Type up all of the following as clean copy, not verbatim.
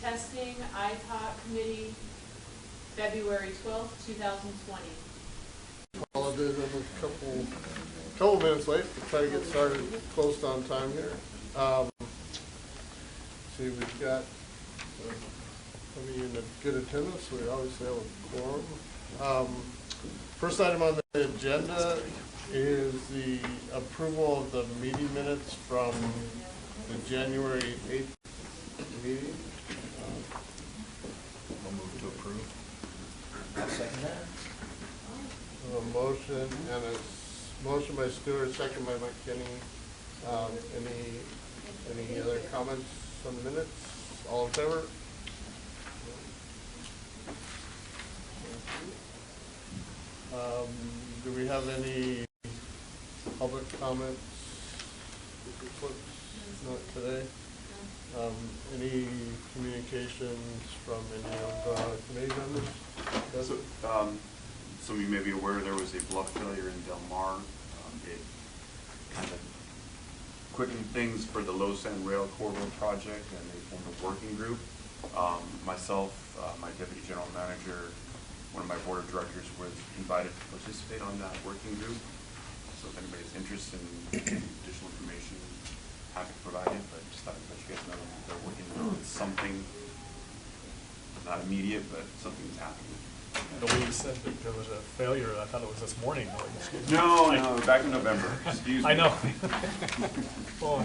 Testing ITOT Committee, February 12th, 2020. Apologize, I'm a couple minutes late, but try to get started close on time here. See, we've got somebody in good attendance, so we obviously have a quorum. First item on the agenda is the approval of the meeting minutes from the January 8th meeting. I'll move to approve. I'll second that. A motion and a motion by Stewart, second by McKinney. Any other comments on the minutes? All in favor? Do we have any public comments? Not today. Any communications from any of the committee members? So, some of you may be aware there was a bluff failure in Del Mar. It kind of quickened things for the Low Sand Rail Corridor project, and they formed a working group. Myself, my deputy general manager, one of my board of directors was invited to participate on that working group. So if anybody's interested in additional information, happy to provide it, but just thought I'd let you guys know they're working on something, not immediate, but something is happening. The way you said that there was a failure, I thought it was this morning. No, back in November. Excuse me. I know. Oh.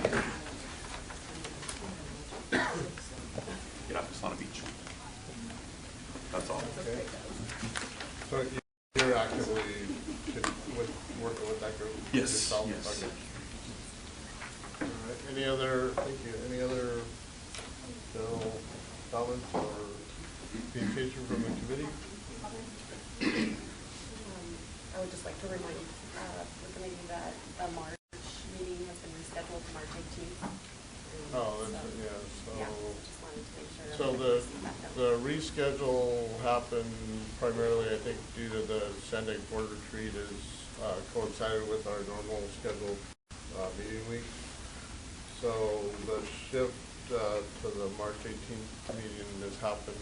Get out to Sauna Beach. That's all. Okay. So you're actively working with that group? Yes. Yourself? Yes. Okay. All right. Any other? Thank you. Any other general comments or communication from the committee? I would just like to remind the committee that the March meeting has been rescheduled to March 18th. Oh, that's it, yeah. Just wanted to make sure. So the reschedule happened primarily, I think, due to the Sunday board retreat is coincided with our normal scheduled meeting week. So the shift to the March 18th meeting has happened.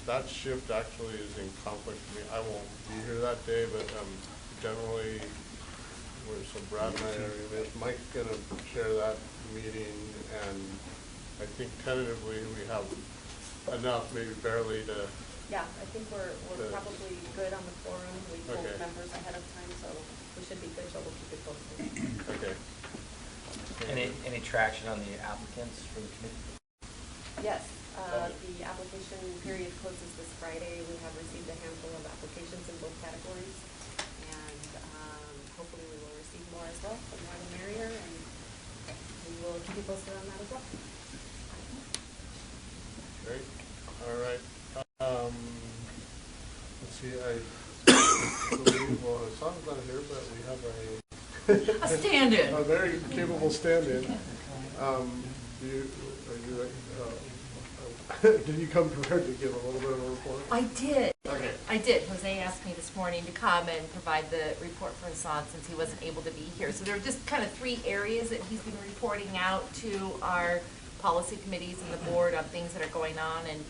That shift actually is in conflict with me. I won't be here that day, but generally, so Brad and I are going to, Mike's going to chair that meeting, and I think tentatively we have enough, maybe barely to. Yeah, I think we're probably good on the forum. We told members ahead of time, so we should be good, so we'll keep it posted. Okay. Any traction on the applicants for the committee? Yes, the application period closes this Friday. We have received a handful of applications in both categories, and hopefully we will receive more as well. The more the merrier, and we will keep you posted on that as well. Great. All right. Let's see. I believe, well, Hassan's not here, but we have A stand-in. a very capable stand-in. Did you come prepared to give a little bit of a report? I did. Okay. I did. Jose asked me this morning to come and provide the report for Hassan since he wasn't able to be here. So there are just kind of three areas that he's been reporting out to our policy committees and the board on things that are going on. And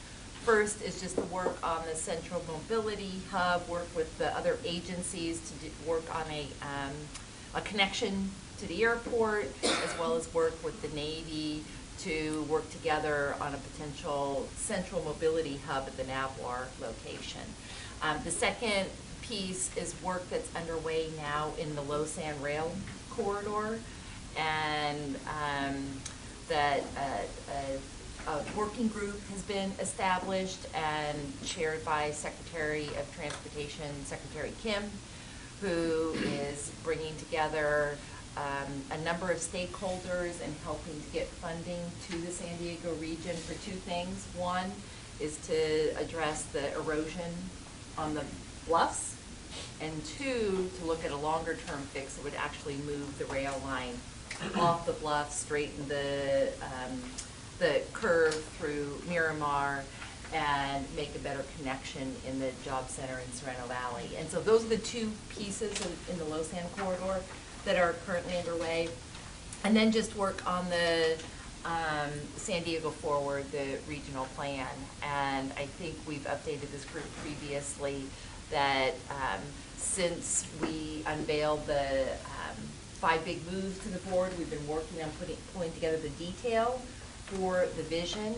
first is just the work on the Central Mobility Hub, work with the other agencies to work on a connection to the airport, as well as work with the Navy to work together on a potential central mobility hub at the Navwar location. The second piece is work that's underway now in the Low Sand Rail Corridor, and that a working group has been established and chaired by Secretary of Transportation, Secretary Kim, who is bringing together a number of stakeholders and helping to get funding to the San Diego region for two things. One is to address the erosion on the bluffs, and two, to look at a longer term fix that would actually move the rail line off the bluff, straighten the curve through Miramar, and make a better connection in the job center in Sereno Valley. And so those are the two pieces in the Low Sand Corridor that are currently underway. And then just work on the San Diego Forward, the regional plan, and I think we've updated this group previously that since we unveiled the 5 big moves to the board, we've been working on pulling together the detail for the vision,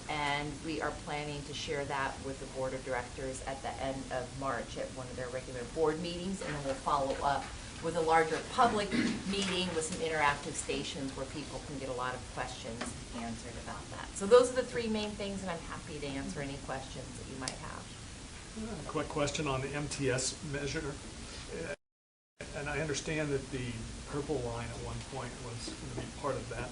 and we are planning to share that with the board of directors at the end of March at one of their regular board meetings, and then we'll follow up with a larger public meeting with some interactive stations where people can get a lot of questions answered about that. So those are the 3 main things, and I'm happy to answer any questions that you might have. A quick question on the MTS measure. And I understand that the purple line at one point was going to be part of that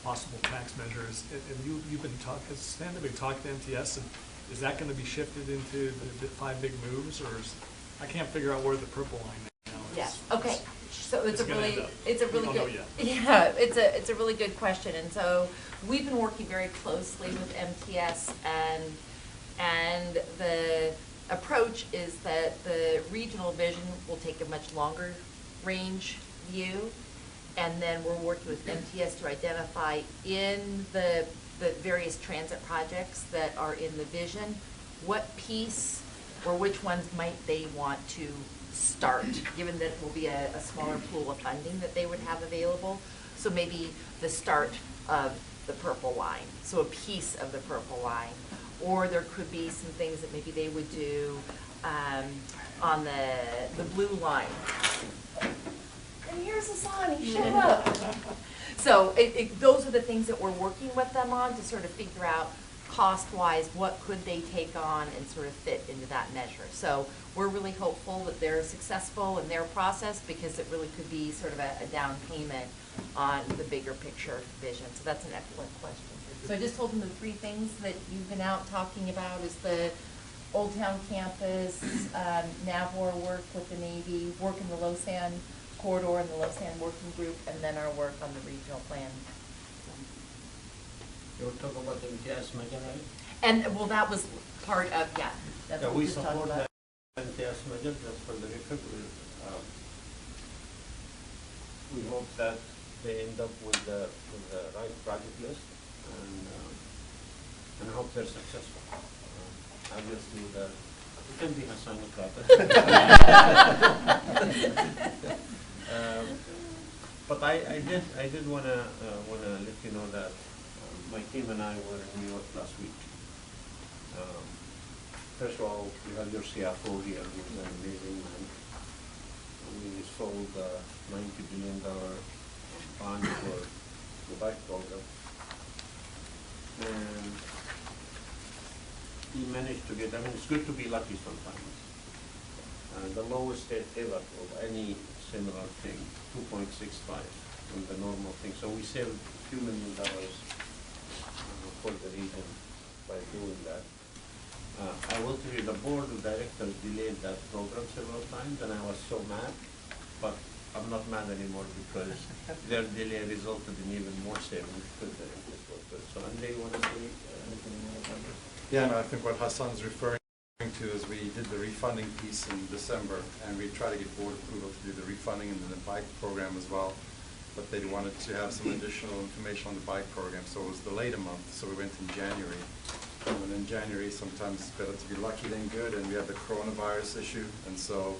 possible tax measures. And you've been talking, has Stan been talking to MTS, and is that going to be shifted into the 5 big moves, or I can't figure out where the purple line now is. Yeah, okay. So it's a really don't know good, yet. yeah, it's a really good question. And so we've been working very closely with MTS, and the approach is that the regional vision will take a much longer range view, and then we're working with MTS to identify in the various transit projects that are in the vision, what piece or which ones might they want to start, given that it will be a smaller pool of funding that they would have available. So maybe the start of the purple line, so a piece of the purple line. Or there could be some things that maybe they would do on the blue line. And here's Hassan, he showed up. So those are the things that we're working with them on to sort of figure out cost-wise, what could they take on and sort of fit into that measure. So we're really hopeful that they're successful in their process, because it really could be sort of a down payment on the bigger picture vision. So that's an excellent question. So I just told them the 3 things that you've been out talking about is the Old Town Campus, NAVWAR work with the Navy, work in the Losan corridor and the Losan working group, and then our work on the regional plan. You were talking about the MTS measure, right? And, well, that was part of, yeah. That's Yeah, what we just talked support about. the MTS measure, just for the record. We hope that they end up with the right project list, and I hope they're successful. Obviously, it can be Hassan but I did wanna let you know that my team and I were in New York last week. First of all, we have your CFO here, who's an amazing man. We sold a $90 billion bond for the bike program, and he managed to get, I mean, it's good to be lucky sometimes. The lowest ever of any similar thing, 2.65 from the normal thing. So we saved a few $1 million for the region by doing that. I will tell you, the board of directors delayed that program several times, and I was so mad, but I'm not mad anymore, because their delay resulted in even more savings because the interest was good. So, and they want to say anything more about this? Yeah, no, I think what Hassan's referring to is we did the refunding piece in December, and we tried to get board approval to do the refunding and then the bike program as well. But they wanted to have some additional information on the bike program, so it was delayed a month. So we went in January. And in January, sometimes it's better to be lucky than good, and we have the coronavirus issue. And so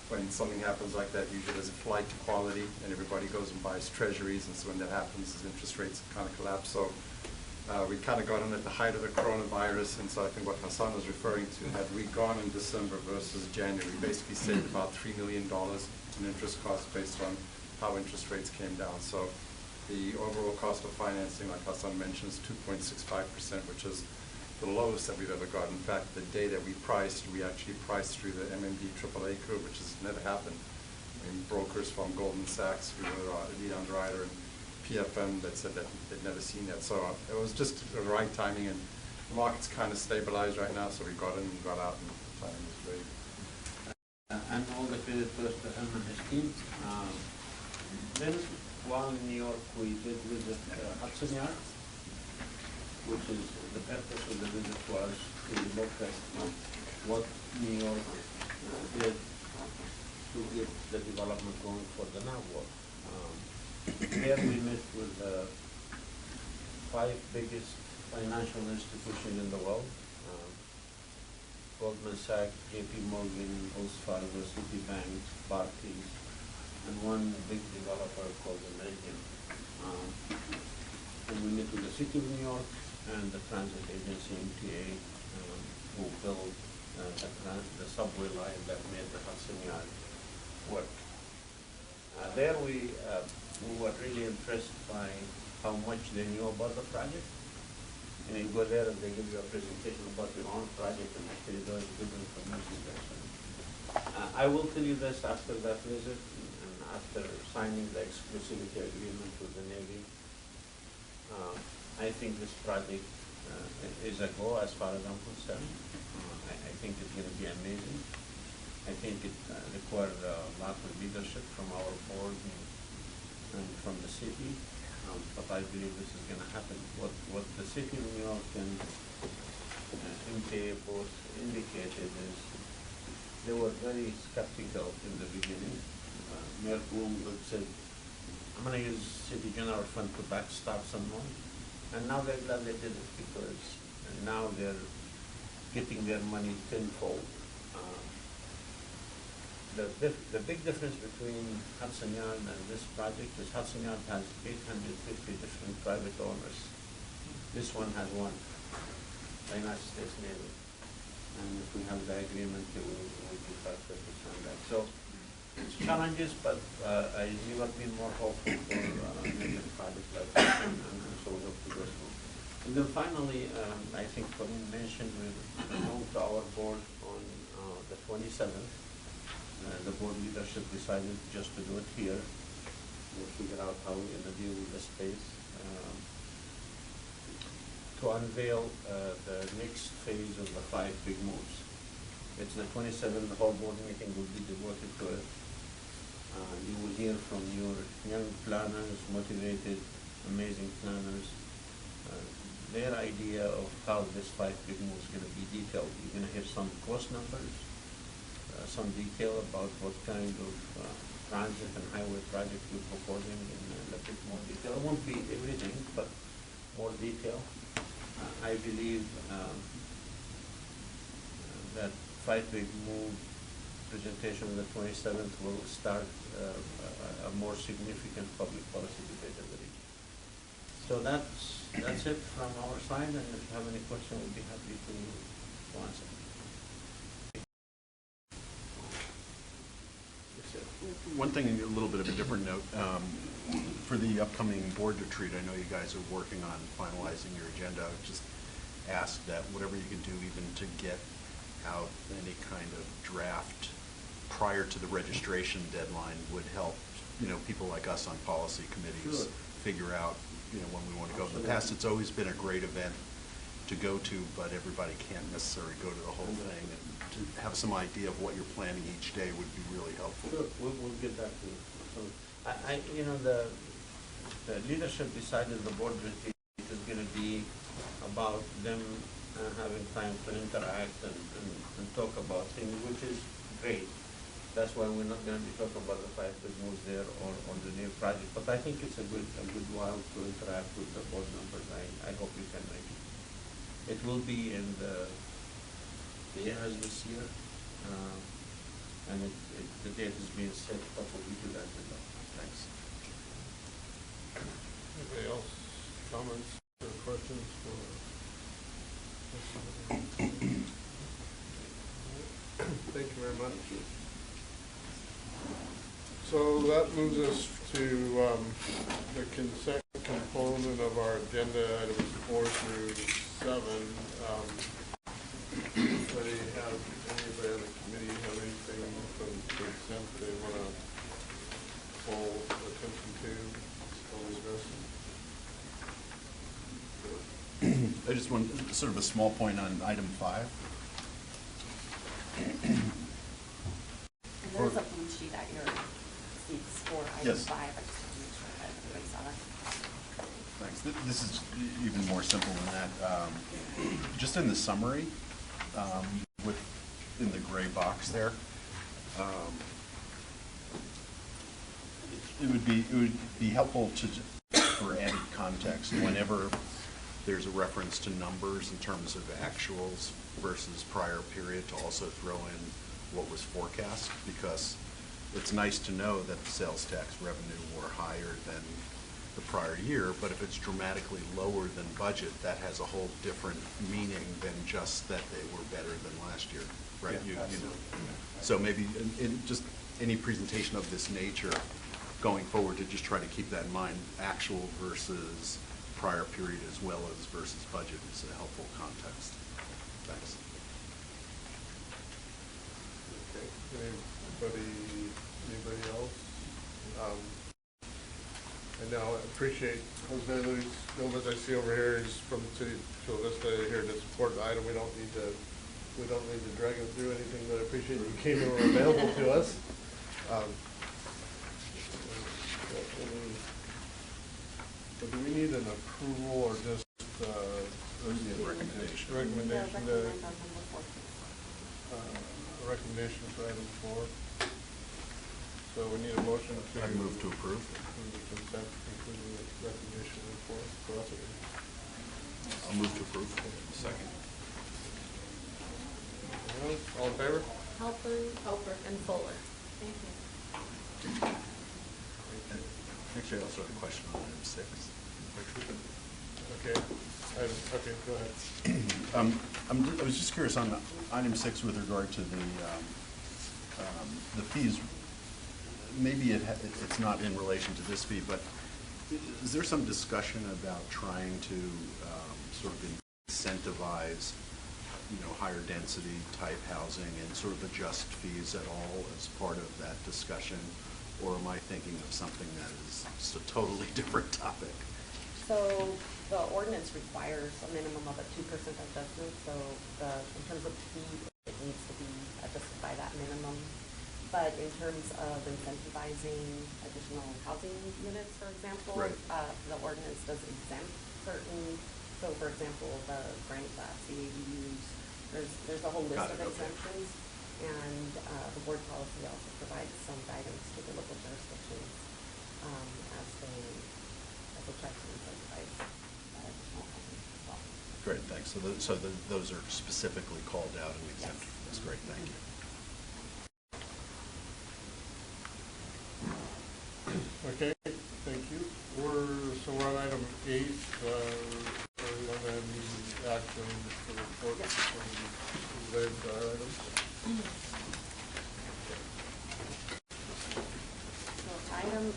when something happens like that, usually there's a flight to quality, and everybody goes and buys treasuries. And so when that happens, as interest rates kind of collapse. So we kind of got in at the height of the coronavirus, and so I think what Hassan was referring to, had we gone in December versus January, we basically saved about $3 million in interest costs based on how interest rates came down. So the overall cost of financing, like Hassan mentioned, is 2.65%, which is the lowest that we've ever got. In fact, the day that we priced, we actually priced through the MMD AAA curve, which has never happened. I mean, brokers from Goldman Sachs, who were lead underwriter, and PFM that said that they'd never seen that. So it was just the right timing, and the market's kind of stabilized right now, so we got in and got out, and the timing was great. And all the credit goes to him and his team. Then, while in New York, we did visit Hudson Yards, which is the purpose of the visit was to look at what New York did to get the development going for the NAVWAR. There we met with 5 biggest financial institutions in the world. Goldman Sachs, JP Morgan, Wells Fargo, Citibank, Barclays, and one big developer called American. And we met with the City of New York and the transit agency, MTA, who built the subway line that made the Hudson Yard work. There we were really impressed by how much they knew about the project. And you go there and they give you a presentation about your own project, and actually there's good information there. So, I will tell you this after that visit and after signing the exclusivity agreement with the Navy. I think this project is a go as far as I'm concerned. I think it's going to be amazing. I think it requires a lot of leadership from our board and from the city. But I believe this is going to happen. What the City of New York and MTA both indicated is they were very skeptical in the beginning. Mayor Bloomberg said, I'm going to use city general fund to backstop someone. And now they're glad they did it because now they're getting their money tenfold. The big difference between Hudson Yard and this project is Hudson Yard has 850 different private owners. This one has one, the United States Navy. And if we have the agreement, it will be 5% that. So it's challenges, but I've never been more hopeful for maybe a project like this, and so we hope to go through. And then finally, I think Corinne mentioned we moved to our board on the 27th. The board leadership decided just to do it here. We'll figure out how we're going to deal with the space. To unveil the next phase of the 5 big moves. It's the 27th, the whole board meeting will be devoted to it. You will hear from your young planners, motivated, amazing planners, their idea of how this 5 big moves is going to be detailed. You're going to hear some cost numbers, some detail about what kind of transit and highway project we're proposing in a bit more detail. It won't be everything, but more detail. I believe that 5 big move presentation on the 27th will start a more significant public policy debate in the region. So that's it from our side, and if you have any questions, we'll be happy to answer. One thing, a little bit of a different note, for the upcoming board retreat, I know you guys are working on finalizing your agenda. I would just ask that whatever you could do even to get out any kind of draft prior to the registration deadline would help, people like us on policy committees figure out, when we want to go. In the past, it's always been a great event to go to, but everybody can't necessarily go to the whole thing. And to have some idea of what you're planning each day would be really helpful. Sure, we'll get that to you. So, the leadership decided the board retreat is going to be about them having time to interact and talk about things, which is great. That's why we're not going to be talking about the 5 big moves there or the new project. But I think it's a good while to interact with the board members. I hope you can make it. It will be in the years this year, and the date is being set, but we'll do that in the thanks. Anybody else comments or questions for? Thank you very much. So that moves us to the consent component of our agenda, items 4 through 7. Anybody on the committee have anything from consent they want to call attention to? I just want sort of a small point on item 5. And there's a blue sheet at your seats for item 5. I just want to make sure that everybody saw that. Thanks. This is even more simple than that. Just in the summary, in the gray box there, it would be helpful for added context whenever there's a reference to numbers in terms of actuals versus prior period to also throw in what was forecast, because it's nice to know that the sales tax revenue were higher than the prior year, but if it's dramatically lower than budget, that has a whole different meaning than just that they were better than last year, right? Yeah, You know. So maybe in just any presentation of this nature going forward, to just try to keep that in mind, actual versus prior period as well as versus budget is a helpful context. Thanks. Okay, anybody else? I know, I appreciate Jose Luis Gomez, I see over here, is from the city of Chula Vista here to support the item. We don't need to drag him through anything, but I appreciate you came and were available to us. But do we need an approval or just Recommendation. Recommendation Yeah, to, recommend on number 4. a recommendation for item 4. So we need a motion to. I move to approve. Approve the consent, including the recommendation for us. I'll move to approve. Second. All in favor? Helper, and Fuller. Thank you. Actually, I also have a question on item 6. Okay. Okay, go ahead. I was just curious on item 6 with regard to the fees. Maybe it's not in relation to this fee, but is there some discussion about trying to sort of incentivize, higher density type housing and sort of adjust fees at all as part of that discussion? Or am I thinking of something that is just a totally different topic? So the ordinance requires a minimum of a 2% adjustment, so in terms of fee, it needs to be adjusted by that minimum. But in terms of incentivizing additional housing units, for example, Right. The ordinance does exempt certain, so for example, the granite class, the ADUs, there's a whole list Got of it, okay. exemptions. And the board policy also provides some guidance to the local jurisdictions as they try to incentivize additional housing as well. Great, thanks. So those are specifically called out and exempted. Yes. That's great, thank you. Okay, thank you. We're on item 8. Are we on the action for the report? Yes. Related to our items? So item 8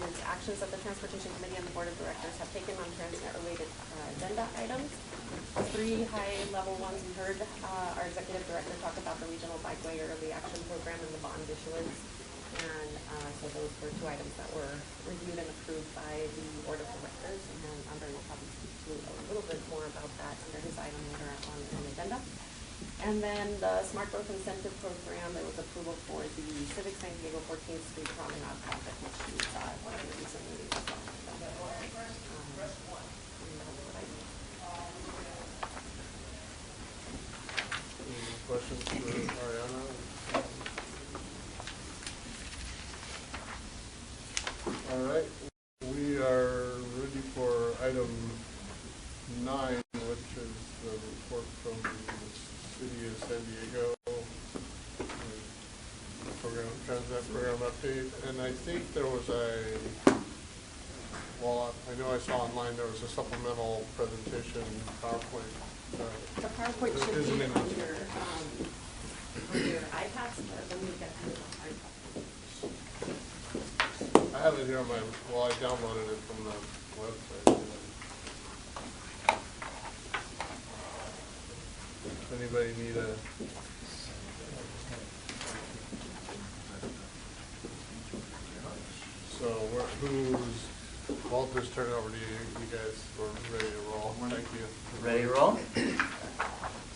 is actions that the Transportation Committee and the Board of Directors have taken on Transnet-related agenda items. 3 high-level ones. We heard our Executive Director talk about the Regional Bikeway Early Action Program and the bond issuance. And so those were 2 items that were reviewed and approved by the Board of Directors. And Andre will probably speak to a little bit more about that under his item later on the agenda. And then the Smart Growth Incentive Program, there was approval for the Civic San Diego 14th Street Promenade project, which you saw recently as well. Any questions for Ariana? All right, we are ready for item 9, which is the report from the City of San Diego Transnet program update. And I think there was I know I saw online there was a supplemental presentation PowerPoint. The PowerPoint should Isn't be it- on your iPads, but let me get to the iPad. I have it here on my, I downloaded it from the website. Does anybody need a? So Walter's turning over to you guys, we're ready to roll. Thank you. Ready to roll?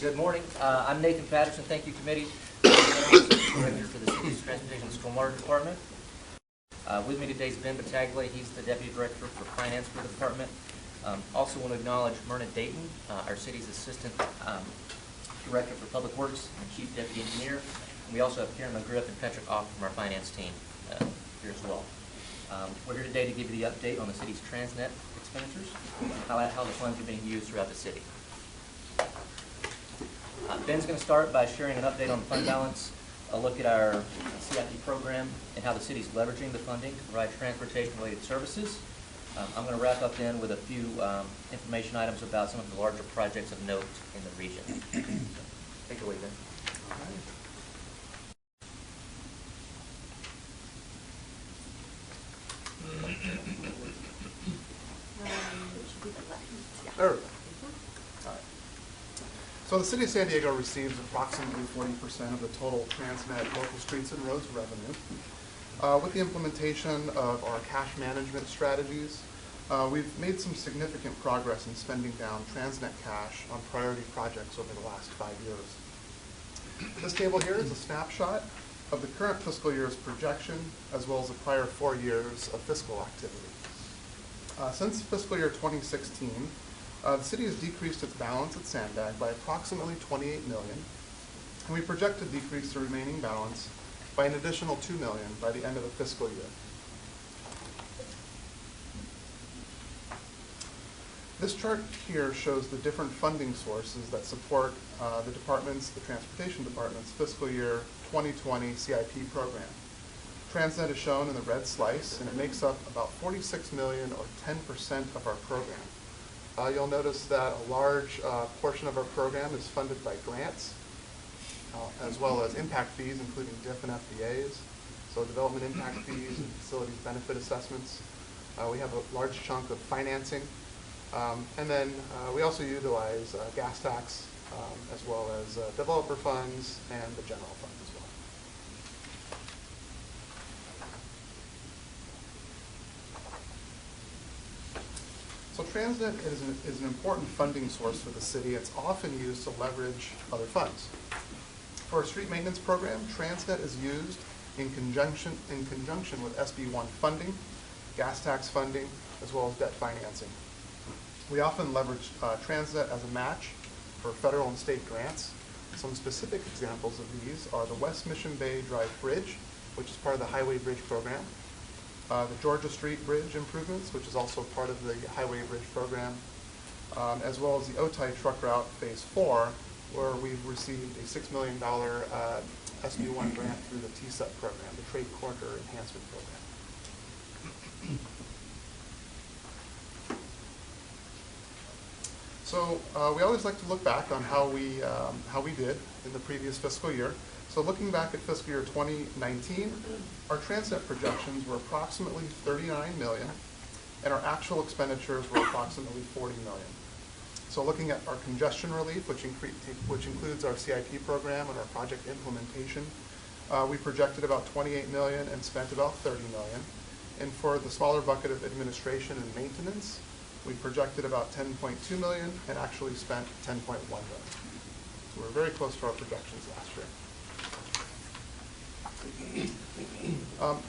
Good morning. I'm Nathan Patterson. Thank you, committee. Director for the City's Transportation and Stormwater Department. With me today is Ben Battaglia. He's the Deputy Director for Finance for the department. Also want to acknowledge Myrna Dayton, our city's Assistant Director for Public Works and Chief Deputy Engineer. And we also have Karen McGriff and Patrick Ock from our finance team here as well. We're here today to give you the update on the city's Transnet expenditures, how the funds are being used throughout the city. Ben's going to start by sharing an update on the fund balance, a look at our CIP program, and how the city's leveraging the funding to provide transportation-related services. I'm going to wrap up then with a few information items about some of the larger projects of note in the region. Take it away, Ben. There we go. All right. So the city of San Diego receives approximately 40% of the total Transnet local streets and roads revenue. With the implementation of our cash management strategies, we've made some significant progress in spending down Transnet cash on priority projects over the last 5 years. This table here is a snapshot of the current fiscal year's projection as well as the prior 4 years of fiscal activity. Since fiscal year 2016, the city has decreased its balance at Sandbag by approximately $28 million, and we project to decrease the remaining balance by an additional $2 million by the end of the fiscal year. This chart here shows the different funding sources that support the transportation department's fiscal year 2020 CIP program. Transnet is shown in the red slice, and it makes up about $46 million or 10% of our program. You'll notice that a large portion of our program is funded by grants, as well as impact fees, including DIF and FBAs, so development impact fees and facilities benefit assessments. We have a large chunk of financing, and then we also utilize gas tax, as well as developer funds and the general fund as well. So Transnet is an important funding source for the city. It's often used to leverage other funds. For our street maintenance program, Transnet is used in conjunction with SB1 funding, gas tax funding, as well as debt financing. We often leverage Transnet as a match for federal and state grants. Some specific examples of these are the West Mission Bay Drive Bridge, which is part of the Highway Bridge program, the Georgia Street Bridge improvements, which is also part of the Highway Bridge program, as well as the Otay Truck Route Phase 4, where we've received a $6 million SB1 grant through the TSEP program, the Trade Corridor Enhancement Program. So we always like to look back on how we did in the previous fiscal year. So looking back at fiscal year 2019, our Transnet projections were approximately $39 million, and our actual expenditures were approximately $40 million. So looking at our congestion relief, which includes our CIP program and our project implementation, we projected about $28 million and spent about $30 million. And for the smaller bucket of administration and maintenance, we projected about $10.2 million and actually spent $10.1 million. So we're very close to our projections last year.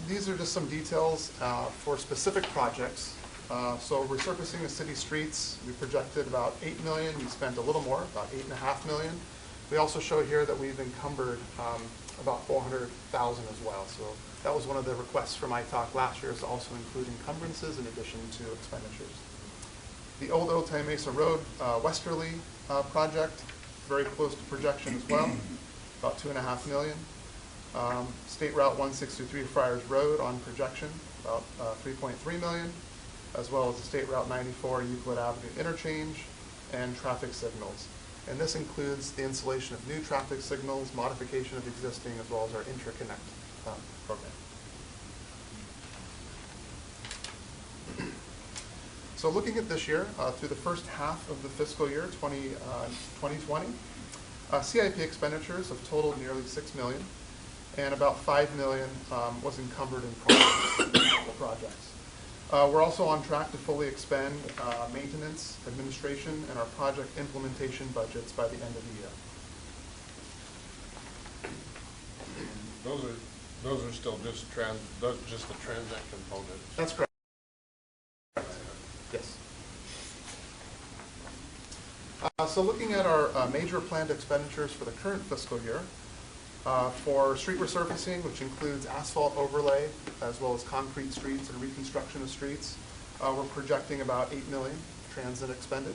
These are just some details for specific projects. So resurfacing the city streets, we projected about $8 million. We spent a little more, about $8.5 million. We also show here that we've encumbered about $400,000 as well. So that was one of the requests from ITALC last year, is to also include encumbrances in addition to expenditures. The old Otay Mesa Road westerly project, very close to projection as well, about $2.5 million. State Route 163 Friars Road on projection, about $3.3 million, as well as the State Route 94 Euclid Avenue interchange and traffic signals. And this includes the installation of new traffic signals, modification of existing, as well as our interconnect program. So looking at this year, through the first half of the fiscal year 2020, CIP expenditures have totaled nearly $6 million, and about $5 million was encumbered in projects. We're also on track to fully expend maintenance, administration, and our project implementation budgets by the end of the year. Those are still just the Transnet components. That's correct. Yes. So looking at our major planned expenditures for the current fiscal year, for street resurfacing, which includes asphalt overlay, as well as concrete streets and reconstruction of streets, we're projecting about 8 million transit expended.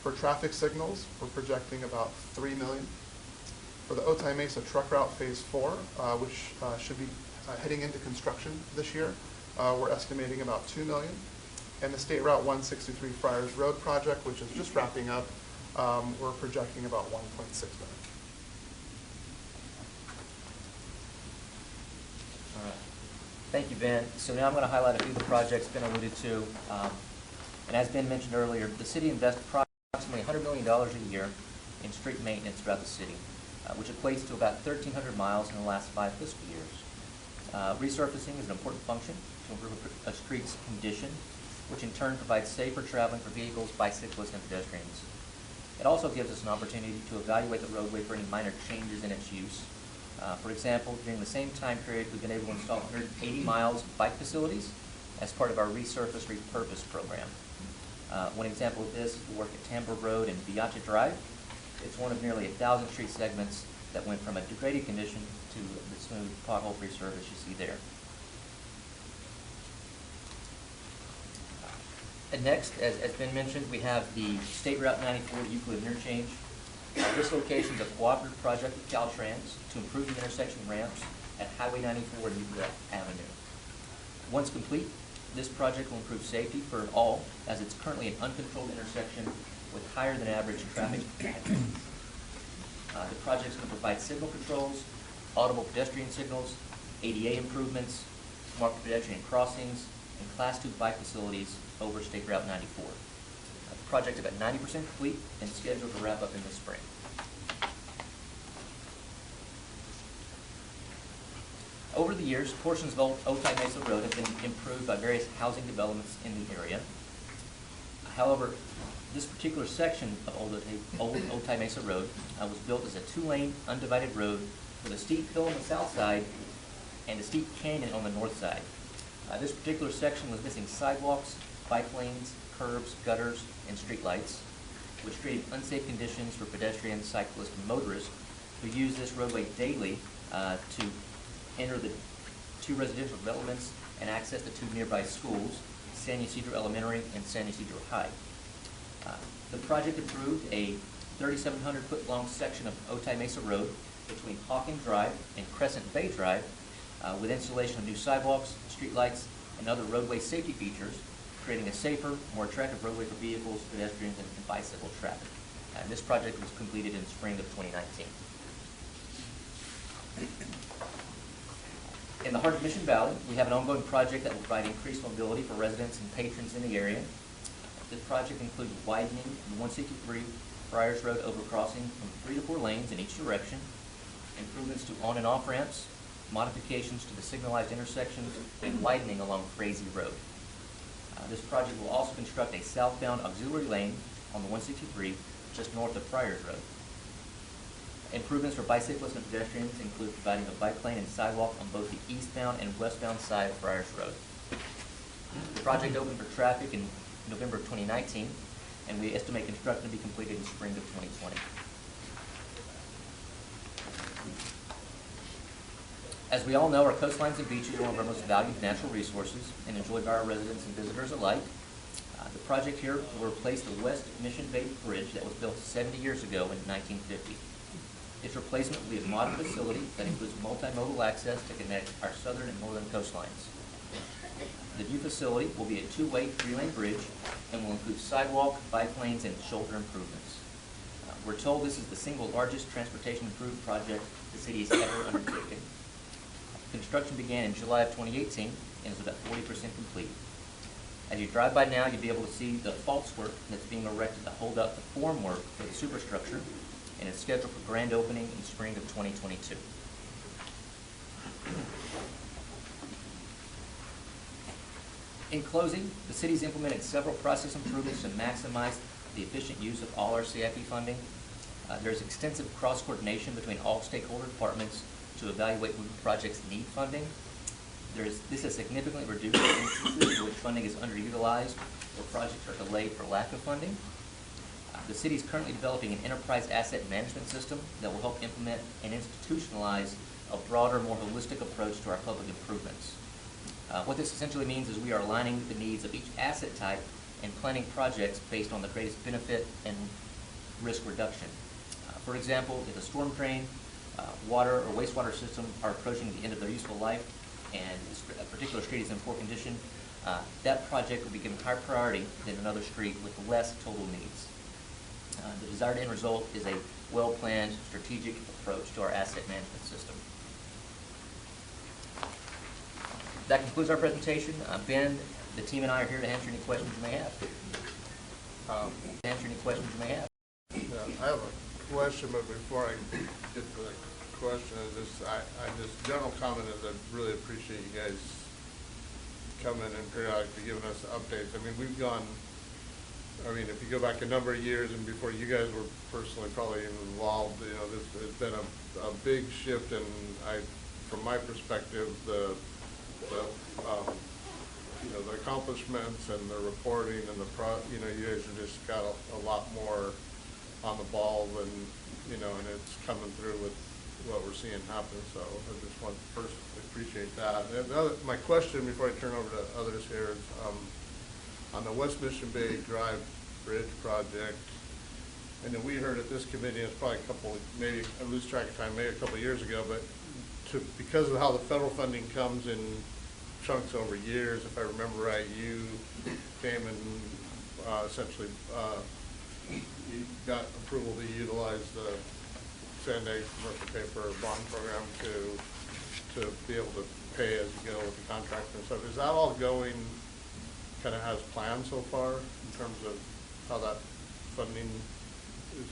For traffic signals, we're projecting about 3 million. For the Otay Mesa Truck Route Phase 4, which should be heading into construction this year, we're estimating about 2 million. And the State Route 163 Friars Road project, which is just wrapping up, we're projecting about 1.6 million. All right. Thank you, Ben. So now I'm going to highlight a few of the projects Ben alluded to. And as Ben mentioned earlier, the city invests approximately $100 million a year in street maintenance throughout the city, which equates to about 1,300 miles in the last 5 fiscal years. Resurfacing is an important function to improve a street's condition, which in turn provides safer traveling for vehicles, bicyclists, and pedestrians. It also gives us an opportunity to evaluate the roadway for any minor changes in its use. For example, during the same time period, we've been able to install 180 miles of bike facilities as part of our Resurface Repurpose program. One example of this is the work at Tambo Road and Beacha Drive. It's one of nearly 1,000 street segments that went from a degraded condition to the smooth pothole-free surface you see there. And next, as Ben mentioned, we have the State Route 94 Euclid interchange. This location is a cooperative project with Caltrans to improve the intersection ramps at Highway 94 and Euclid Avenue. Once complete, this project will improve safety for all, as it's currently an uncontrolled intersection with higher than average traffic patterns. The project is going to provide signal controls, audible pedestrian signals, ADA improvements, marked pedestrian crossings, and Class 2 bike facilities over State Route 94. The project is about 90% complete and scheduled to wrap up in the spring. Over the years, portions of Otay Mesa Road have been improved by various housing developments in the area. However, this particular section of Old Otay Mesa Road was built as a 2-lane undivided road with a steep hill on the south side and a steep canyon on the north side. This particular section was missing sidewalks, bike lanes, curbs, gutters, and street lights, which created unsafe conditions for pedestrians, cyclists, and motorists who use this roadway daily to enter the 2 residential developments and access the 2 nearby schools, San Ysidro Elementary and San Ysidro High. The project approved a 3,700-foot-long section of Otay Mesa Road between Hawken Drive and Crescent Bay Drive with installation of new sidewalks, streetlights, and other roadway safety features, creating a safer, more attractive roadway for vehicles, pedestrians, and bicycle traffic. And this project was completed in spring of 2019. In the heart of Mission Valley, we have an ongoing project that will provide increased mobility for residents and patrons in the area. This project includes widening the 163 Friars Road overcrossing from 3 to 4 lanes in each direction, improvements to on and off ramps, modifications to the signalized intersections, and widening along Crazy Road. This project will also construct a southbound auxiliary lane on the 163 just north of Friars Road. Improvements for bicyclists and pedestrians include providing a bike lane and sidewalk on both the eastbound and westbound side of Friars Road. The project opened for traffic in November of 2019, and we estimate construction to be completed in spring of 2020. As we all know, our coastlines and beaches are one of our most valued natural resources and enjoyed by our residents and visitors alike. The project here will replace the West Mission Bay Bridge that was built 70 years ago in 1950. Its replacement will be a modern facility that includes multimodal access to connect our southern and northern coastlines. The new facility will be a 2-way, 3-lane bridge and will include sidewalk, bike lanes, and shoulder improvements. We're told this is the single largest transportation improvement project the city has ever undertaken. Construction began in July of 2018 and is about 40% complete. As you drive by now, you'll be able to see the false work that's being erected to hold up the form work for the superstructure, and it's scheduled for grand opening in spring of 2022. In closing, the city's implemented several process improvements to maximize the efficient use of all our CIP funding. There's extensive cross-coordination between all stakeholder departments to evaluate when projects need funding. This has significantly reduced the instances in which funding is underutilized or projects are delayed for lack of funding. The city is currently developing an enterprise asset management system that will help implement and institutionalize a broader, more holistic approach to our public improvements. What this essentially means is we are aligning the needs of each asset type and planning projects based on the greatest benefit and risk reduction. For example, if a storm drain, water or wastewater system are approaching the end of their useful life and a particular street is in poor condition, that project will be given higher priority than another street with less total needs. The desired end result is a well-planned, strategic approach to our asset management system. That concludes our presentation. Ben, the team and I are here to answer any questions you may have. Yeah, I have a question, but before I get to the question, I just general comment is I really appreciate you guys coming and periodically giving us updates. I mean, we've gone, if you go back a number of years and before you guys were personally probably involved, there's been a big shift, and from my perspective, the accomplishments and the reporting and you guys have just got a lot more on the ball than, and it's coming through with what we're seeing happen. So I just want to first appreciate that. And my question before I turn over to others here is on the West Mission Bay Drive Bridge project. And then we heard at this committee, it's probably maybe I lose track of time, maybe a couple of years ago, but because of how the federal funding comes in chunks over years, if I remember right, you came and essentially you got approval to utilize the Sandag commercial paper bond program to be able to pay as you go with the contractor and stuff. Is that all going kind of as planned so far in terms of how that funding is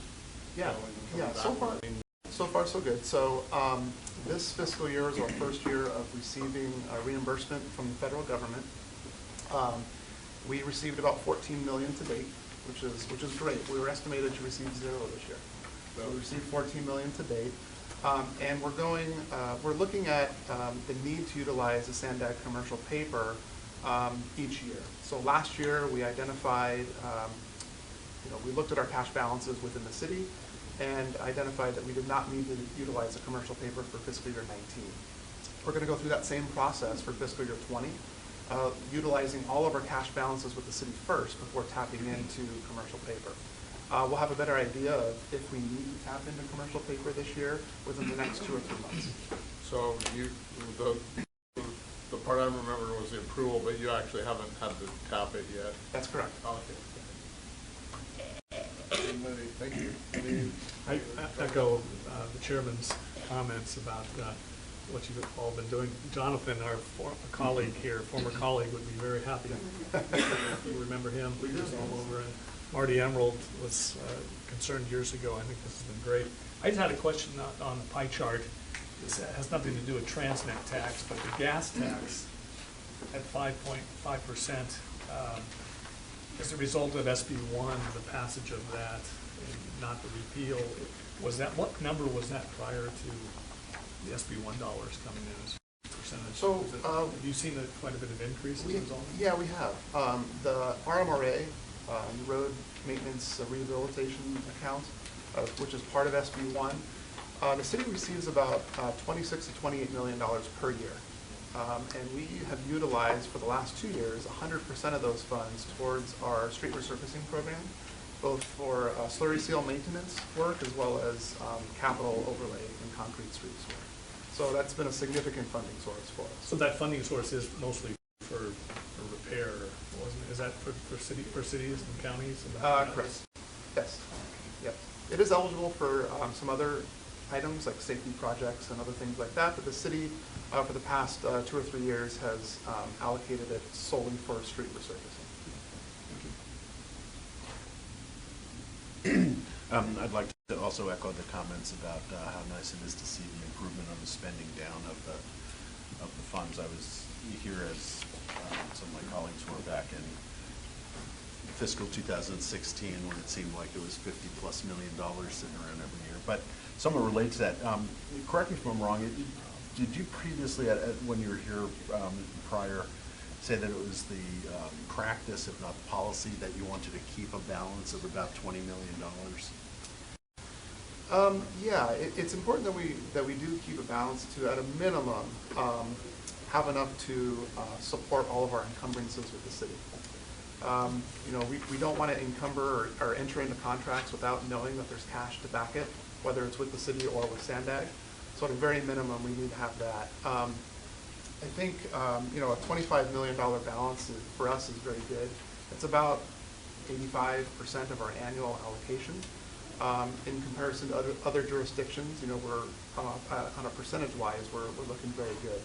going? So far so good. So this fiscal year is our first year of receiving reimbursement from the federal government. We received about $14 million to date, which is great. We were estimated to receive $0 this year. So we received $14 million to date. And we're looking at the need to utilize the Sandag commercial paper each year. So last year we identified, we looked at our cash balances within the city and identified that we did not need to utilize the commercial paper for fiscal year 19. We're going to go through that same process for fiscal year 20, utilizing all of our cash balances with the city first before tapping into commercial paper. We'll have a better idea of if we need to tap into commercial paper this year within the next 2 or 3 months. So the part I remember was the approval, but you actually haven't had to tap it yet. That's correct. Okay. Thank you. I echo the chairman's comments about what you've all been doing. Jonathan, our former colleague, would be very happy. You remember him? He was all over. And Marty Emerald was concerned years ago. I think this has been great. I just had a question on the pie chart. This has nothing to do with Transnet tax, but the gas tax at 5.5%. As a result of SB1, the passage of that, and not the repeal, what number was that prior to the SB1 dollars coming in as a percentage? So have you seen quite a bit of increase as a result? Yeah, we have. The RMRA, the Road Maintenance Rehabilitation Account, which is part of SB1, the city receives about $26 to $28 million per year. And we have utilized for the last 2 years 100% of those funds towards our street resurfacing program, both for slurry seal maintenance work as well as capital overlay and concrete streets work. So that's been a significant funding source for us. So that funding source is mostly for repair, wasn't it? Is that for cities and counties? Correct. Yes. Yep. It is eligible for some other items like safety projects and other things like that, but the city for the past 2 or 3 years has allocated it solely for street resurfacing. I'd like to also echo the comments about how nice it is to see the improvement on the spending down of the funds. I was here as some of my colleagues were back in fiscal 2016 when it seemed like it was $50+ million sitting around every year. But somewhat related to that, correct me if I'm wrong, did you previously, when you were here prior, say that it was the practice, if not policy, that you wanted to keep a balance of about $20 million? Yeah, it's important that we do keep a balance to, at a minimum, have enough to support all of our encumbrances with the city. You know, we don't want to encumber or enter into contracts without knowing that there's cash to back it, whether it's with the city or with Sandag. So at a very minimum, we need to have that. I think, you know, a $25 million balance for us is very good. It's about 85% of our annual allocation. In comparison to other jurisdictions, you know, we're on a percentage-wise, we're looking very good.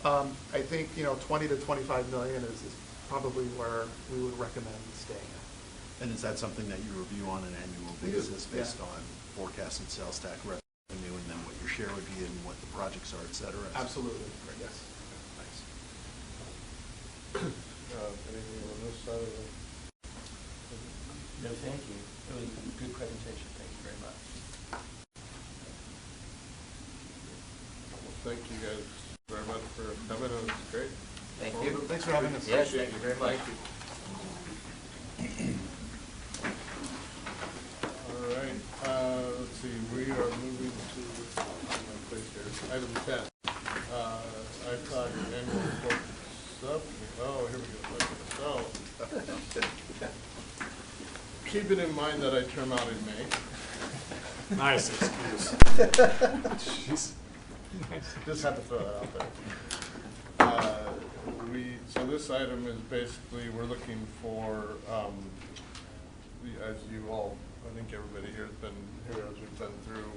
I think, you know, 20 to 25 million is probably where we would recommend staying at. And is that something that you review on an annual We do, basis based yeah. on forecasted sales tax revenue and then what your share would be and what the projects are, et cetera? Absolutely, yes. Nice. Anything on this side of the? No, thank you. It was a good presentation. Thank you very much. Well, thank you guys very much for coming. It was great. Thank you. Thanks for having us. Yes, thank you very much. All right, let's see, we are moving to, my place here, item 10. ITOC annual report stuff. Oh, here we go. So, keeping in mind that I term out in May. Nice excuse. Jeez. Just had to throw that out there. So this item is basically, we're looking for, as you all, I think everybody here has been here as we've been through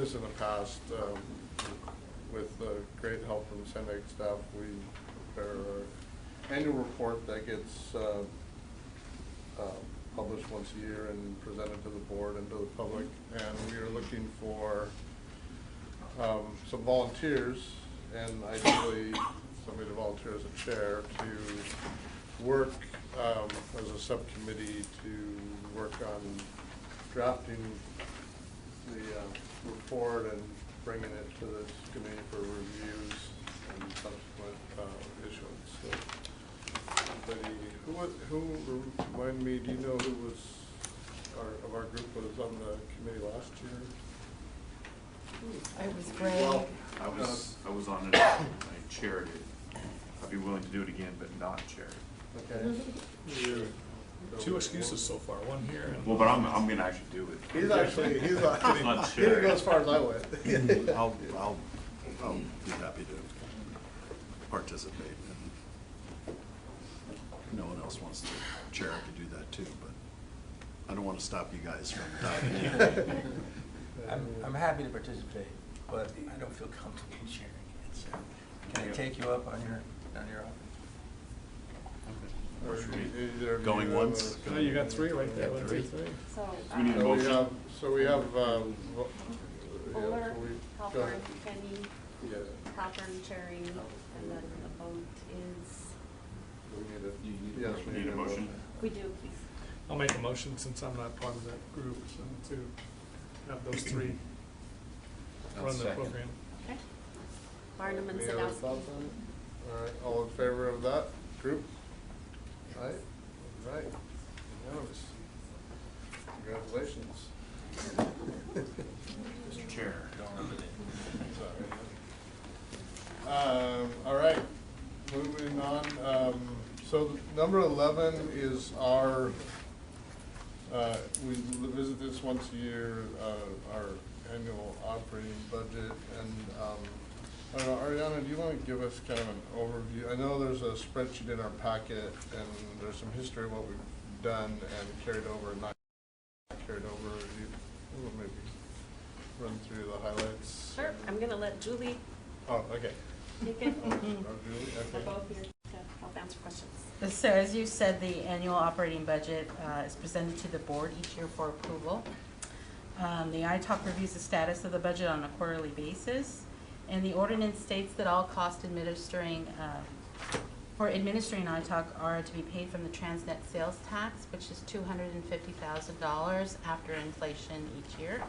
this in the past, with great help from Senate staff, we prepare our annual report that gets published once a year and presented to the board and to the public. And we are looking for some volunteers, and ideally somebody to volunteer as a chair to work as a subcommittee to work on drafting the report and bringing it to this committee for reviews and subsequent issuance. So, who remind me? Do you know who was of our group was on the committee last year? It was Greg. Well, I was on it, I chaired it. I'd be willing to do it again, but not chair it. Okay. Two excuses so far, one here and. Well, but I'm gonna actually do it. He's actually, he's not, Not he didn't sure. go as far as I went. I'll be happy to participate. If no one else wants to chair, I could do that too, but I don't want to stop you guys from diving in. I'm happy to participate, but I don't feel comfortable sharing it, so can I take you up on your offer? Or either of you Going have once? a- No, you got three right there. One, two, three. So, we need a So we motion? have, yeah, Fuller, so we, go Halpern, ahead. Kenny, Yeah, Halpern, chairing, and then the vote is, we need a, You yes, we need a motion? we do, please. I'll make a motion since I'm not part of that group, so to have those three I'll run the second. program. Okay. Barnum and Any other Sadowski. thoughts on it? All right, all in favor of that group? All right, unanimous. Congratulations. Mr. Chair. All right, moving on. So number 11 is our, we visit this once a year, our annual operating budget. And I don't know, Ariana, do you want to give us kind of an overview? I know there's a spreadsheet in our packet, and there's some history of what we've done and carried over and not carried over. You will maybe run through the highlights. Sure, I'm gonna let Julie Oh, okay. take it. Oh, Julie, We're okay. both here to help answer questions. So as you said, the annual operating budget is presented to the board each year for approval. The ITOC reviews the status of the budget on a quarterly basis, and the ordinance states that all costs for administering ITOC are to be paid from the Transnet sales tax, which is $250,000 after inflation each year.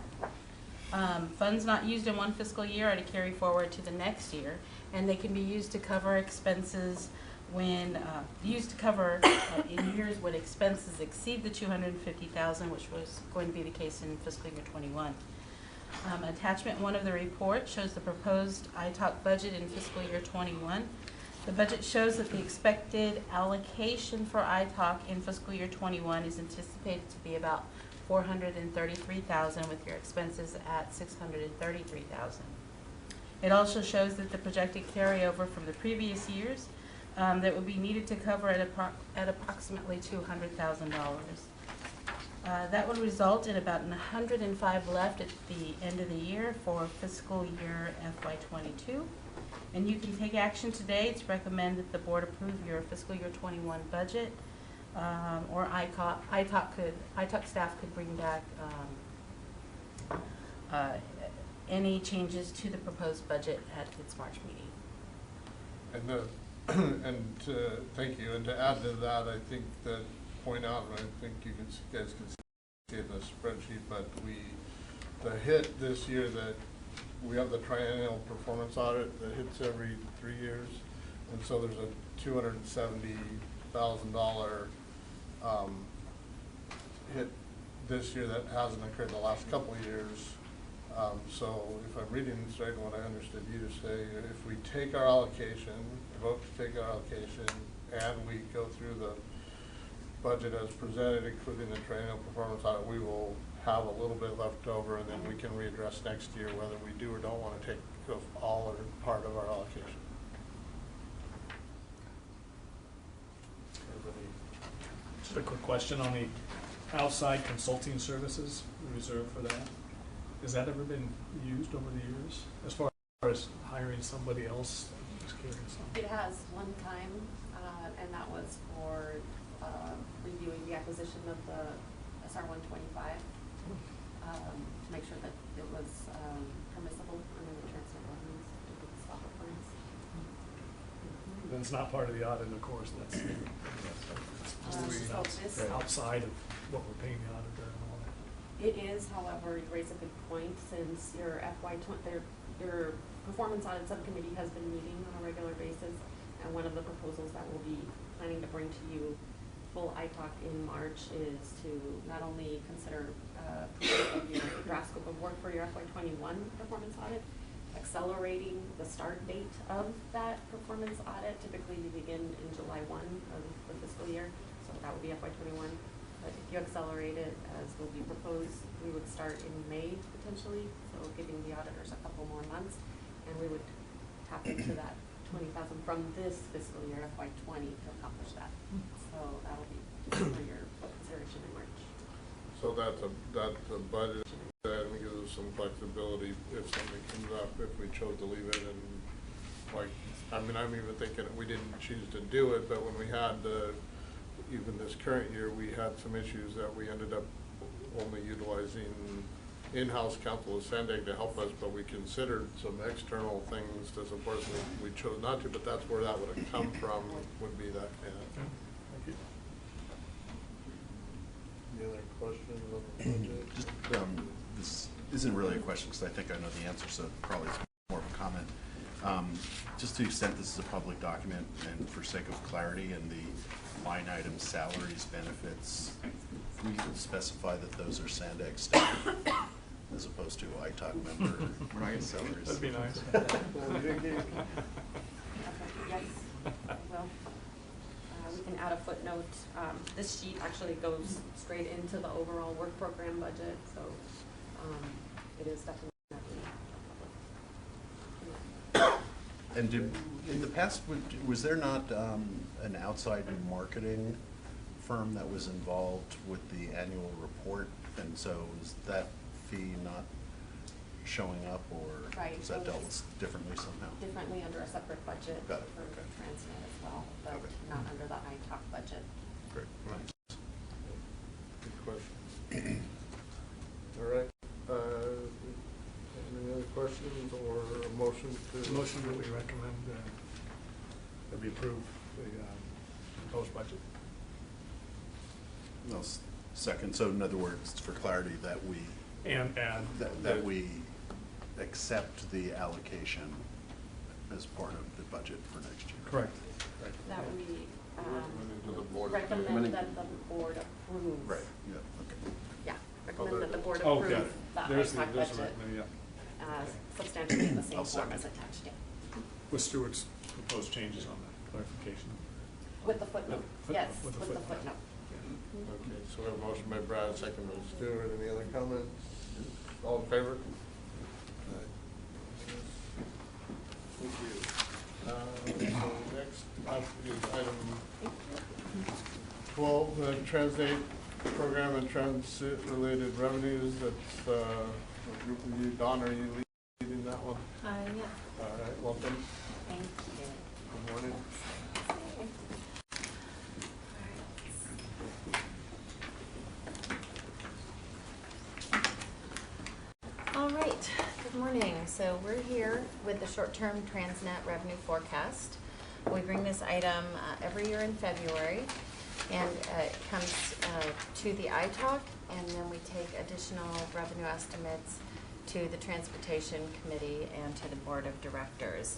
Funds not used in one fiscal year are to carry forward to the next year, and they can be used to cover expenses when in years when expenses exceed the $250,000, which was going to be the case in fiscal year 21. Attachment 1 of the report shows the proposed ITALC budget in fiscal year '21. The budget shows that the expected allocation for ITALC in fiscal year '21 is anticipated to be about $433,000, with your expenses at $633,000. It also shows that the projected carryover from the previous years that would be needed to cover at approximately $200,000. That would result in about 105 left at the end of the year for fiscal year FY22. And you can take action today to recommend that the board approve your fiscal year '21 budget, or ITALC staff could bring back any changes to the proposed budget at its March meeting. And thank you. And to add to that, I think that point out, and I think you guys can see in the spreadsheet, but the hit this year that we have the triennial performance audit that hits every 3 years, and so there's a $270,000 hit this year that hasn't occurred the last couple of years. So if I'm reading this right, what I understood you to say, if we take our allocation, vote to take our allocation, and we go through the budget as presented, including the triennial performance audit, we will have a little bit left over, and then we can readdress next year whether we do or don't want to take all or part of our allocation. Just a quick question on the outside consulting services reserved for that. Has that ever been used over the years as far as hiring somebody else? I'm just curious. It has one time, and that was for reviewing the acquisition of the SR 125, to make sure that it was permissible under the transfer revenues to the stock plans. Then it's not part of the audit, of course. That's outside of what we're paying the auditor and all that. It is, however, you raise a good point, since your your performance audit subcommittee has been meeting on a regular basis, and one of the proposals that we'll be planning to bring to you full ITALC in March is to not only consider your draft scope of work for your FY21 performance audit, accelerating the start date of that performance audit. Typically you begin in July 1 of the fiscal year, so that would be FY21. But if you accelerate it, as will be proposed, we would start in May potentially, so giving the auditors a couple more months, and we would tap into that 20,000 from this fiscal year FY20 to accomplish that. So that'll be for your consideration in March. So that's a budget that gives us some flexibility if something comes up, if we chose to leave it. And like, I mean, I'm even thinking we didn't choose to do it, but when we had even this current year, we had some issues that we ended up only utilizing in-house counsel Ascending to help us, but we considered some external things to support us. We chose not to, but that's where that would have come from, would be that. Yeah. Thank you. Any other questions on the budget? Just, this isn't really a question because I think I know the answer, so probably it's more of a comment. Just to the extent this is a public document and for sake of clarity and the line items, salaries, benefits, if we specify that those are Sandex staff as opposed to ITAC member salaries. That'd be nice. Okay, yes, well, we can add a footnote. This sheet actually goes straight into the overall work program budget, so it is definitely. And in the past, was there not an outside marketing firm that was involved with the annual report? And so is that fee not showing up, or Right, is that so dealt with differently somehow? Differently under a separate budget Got it, for okay. Transnet as well, but Okay. not under the ITAC budget. Great, thanks. Good question. All right. Any other questions or a motion to? Motion that we recommend that we approve the proposed budget. No, second, so in other words, for clarity, that we And add. that we accept the allocation as part of the budget for next year. Correct. That we Recommending to the board. recommend that the board approve. Right, yeah, okay. Yeah, recommend that the board Oh, approve got it. There's ITAC the budget revenue, yeah. substantially in the same I'll form second. as attached, yeah. With Stuart's proposed changes on that clarification. With the footnote, yes, with the footnote. Okay, so we have a motion by Brad, second by Stewart. Any other comments? All in favor? Thank you. So next up is item 12, the Transdate program and transit-related revenues. That's a group of you. Don, are you leading that one? Yeah. All right, welcome. Thank you. Good morning. All right, good morning. So we're here with the short-term Transnet revenue forecast. We bring this item every year in February, and it comes to the ITAC, and then we take additional revenue estimates to the Transportation Committee and to the Board of Directors.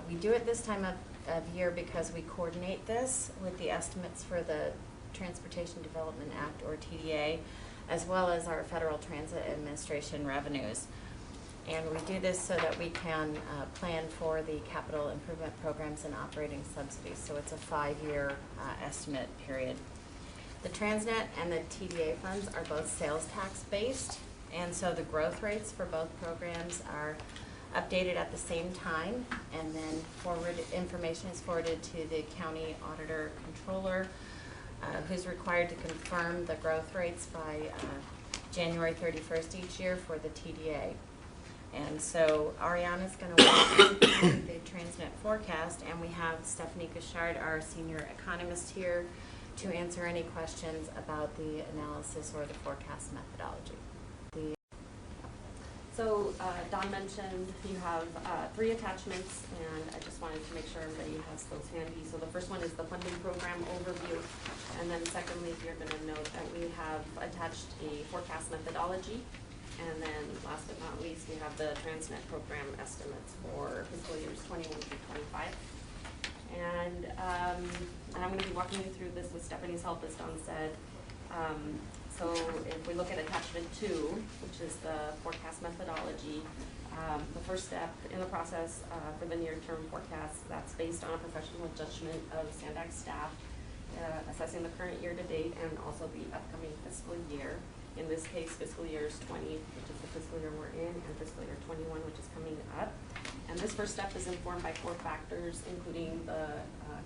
We do it this time of year because we coordinate this with the estimates for the Transportation Development Act, or TDA, as well as our Federal Transit Administration revenues. And we do this so that we can plan for the capital improvement programs and operating subsidies. So it's a 5-year estimate period. The Transnet and the TDA funds are both sales tax based, and so the growth rates for both programs are updated at the same time, and then information is forwarded to the county auditor controller, who's required to confirm the growth rates by January 31st each year for the TDA. And so Ariana's going to walk through the Transnet forecast, and we have Stephanie Gouchard, our senior economist, here to answer any questions about the analysis or the forecast methodology. So Don mentioned you have 3 attachments, and I just wanted to make sure everybody has those handy. So the first one is the funding program overview, and then secondly, you're going to note that we have attached a forecast methodology, and then last but not least, we have the Transnet program estimates for fiscal years 21 through 25. And I'm going to be walking you through this with Stephanie's help, as Don said. So if we look at attachment 2, which is the forecast methodology, the first step in the process for the near-term forecast, that's based on a professional judgment of Sandac staff, assessing the current year-to-date and also the upcoming fiscal year. In this case, fiscal years 20, which is the fiscal year we're in, and fiscal year 21, which is coming up. And this first step is informed by 4 factors, including the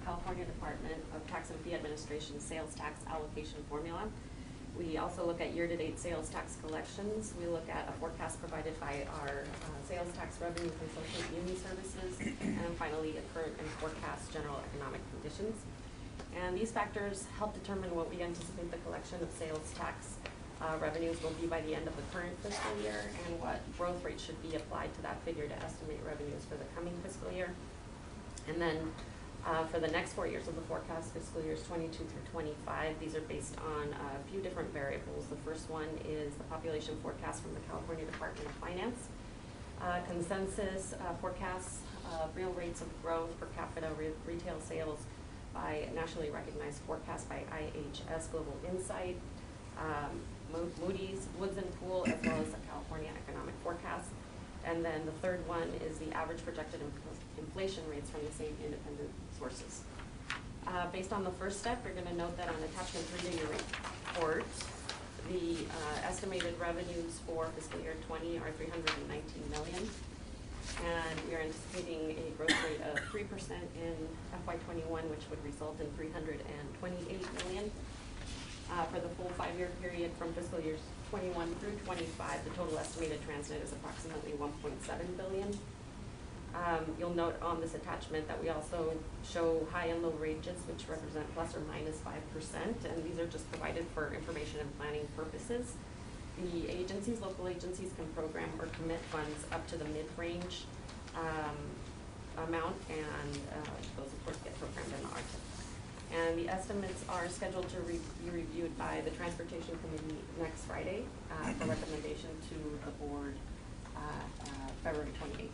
California Department of Tax and Fee Administration sales tax allocation formula. We also look at year-to-date sales tax collections. We look at a forecast provided by our sales tax revenue consultant, Uni Services, and finally, a current and forecast general economic conditions. And these factors help determine what we anticipate the collection of sales tax revenues will be by the end of the current fiscal year, and what growth rate should be applied to that figure to estimate revenues for the coming fiscal year. And then for the next 4 years of the forecast, fiscal years 22 through 25, these are based on a few different variables. The first one is the population forecast from the California Department of Finance, consensus forecasts, real rates of growth per capita retail sales by nationally recognized forecast by IHS Global Insight, Moody's, Woods and Pool, as well as the California Economic Forecast. And then the third one is the average projected inflation rates from the same independent sources. Based on the first step, you're going to note that on attachment 3 to your report, the estimated revenues for fiscal year 20 are $319 million. And we are anticipating a growth rate of 3% in FY21, which would result in $328 million. For the full 5-year period from fiscal years 21 through 25, the total estimated Transnet is approximately $1.7 billion. You'll note on this attachment that we also show high and low ranges, which represent plus or minus 5%, and these are just provided for information and planning purposes. The agencies, local agencies, can program or commit funds up to the mid-range amount, and those of course get programmed in the RTIP. And the estimates are scheduled to be reviewed by the Transportation Committee next Friday for recommendation to the board February 28th.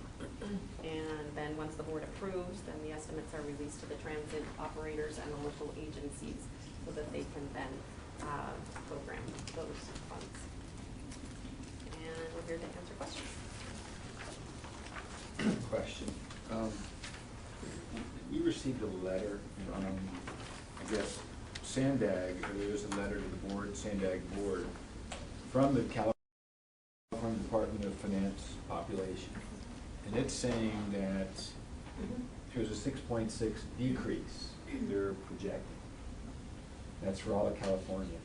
And then once the board approves, then the estimates are released to the transit operators and the local agencies so that they can then program those funds. and we're here to answer questions. Question. We received a letter from, I guess, Sandag, or there's a letter to the board, Sandag board, from the California Department of Finance population. And it's saying that there's a 6.6 decrease they're projecting. That's for all of California.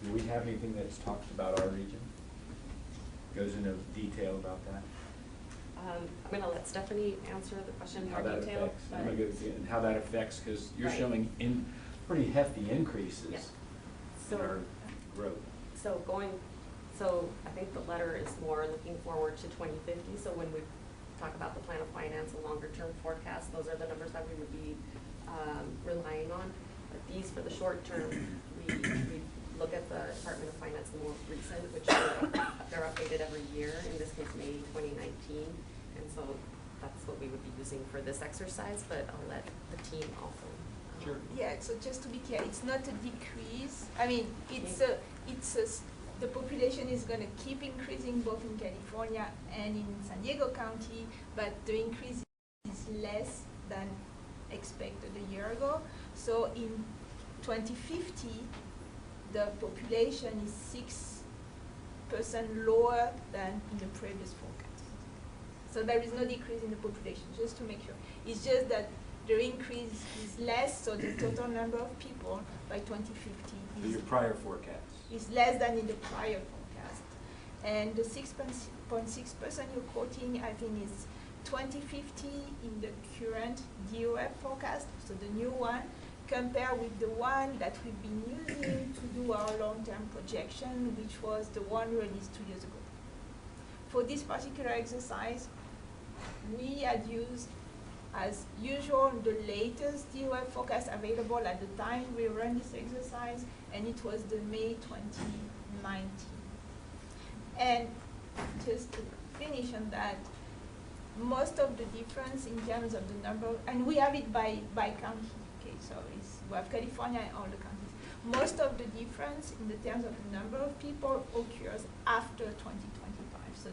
Do we have anything that's talked about our region? Goes into detail about that? I'm going to let Stephanie answer the question in How more that detail. affects, but- I'm gonna go and how that affects, because you're Right. showing pretty hefty increases Yeah. in our growth. So I think the letter is more looking forward to 2050. So when we talk about the plan of finance and longer term forecast, those are the numbers that we would be relying on. But these for the short term, we look at the Department of Finance, the most recent, which they're updated every year, in this case May 2019. And so that's what we would be using for this exercise, but I'll let the team also. Sure. Yeah, so just to be clear, it's not a decrease. I mean, the population is going to keep increasing both in California and in San Diego County, but the increase is less than expected a year ago. So in 2050, the population is 6% lower than in the previous forecast. So there is no decrease in the population, just to make sure. It's just that the increase is less, so the total number of people by 2050 Your prior forecast. is less than in the prior forecast. And the 6.6% you're quoting, I think, is 2050 in the current DOF forecast, so the new one, compared with the one that we've been using to do our long-term projection, which was the one released 2 years ago. For this particular exercise, we had used, as usual, the latest DOF forecast available at the time we ran this exercise, and it was the May 2019. And just to finish on that, most of the difference in terms of the number, and we have it by county, okay, so we have California and all the counties. Most of the difference in the terms of the number of people occurs after 2025. So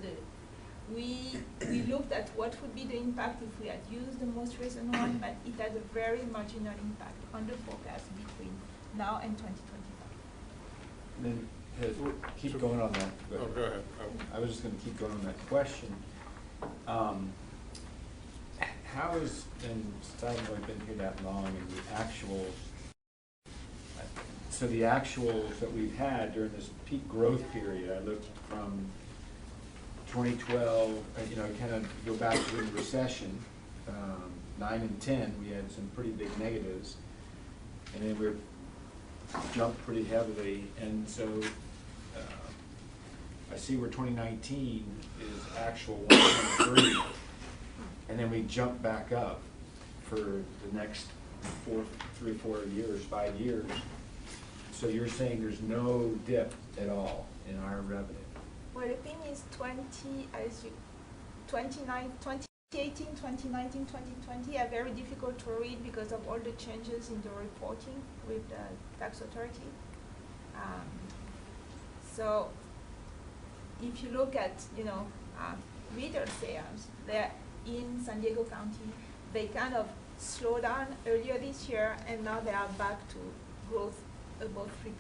we looked at what would be the impact if we had used the most recent one, but it has a very marginal impact on the forecast between now and 2025. And then, keep going on that. Oh, go ahead. I was just going to keep going on that question. How is, and since I haven't really been here that long, and the actuals, so the actuals that we've had during this peak growth period, I looked from 2012, kind of go back to the recession, 9 and 10, we had some pretty big negatives, and then we're jumped pretty heavily, and so I see where 2019 is actual 1.3, and then we jump back up for the next 3 or 4 years, 5 years. So you're saying there's no dip at all in our revenue? Well, the thing is 2018, 2019, 2020 are very difficult to read because of all the changes in the reporting with the tax authority. So if you look at, retail sales, they're in San Diego County, they kind of slowed down earlier this year, and now they are back to growth above 3%.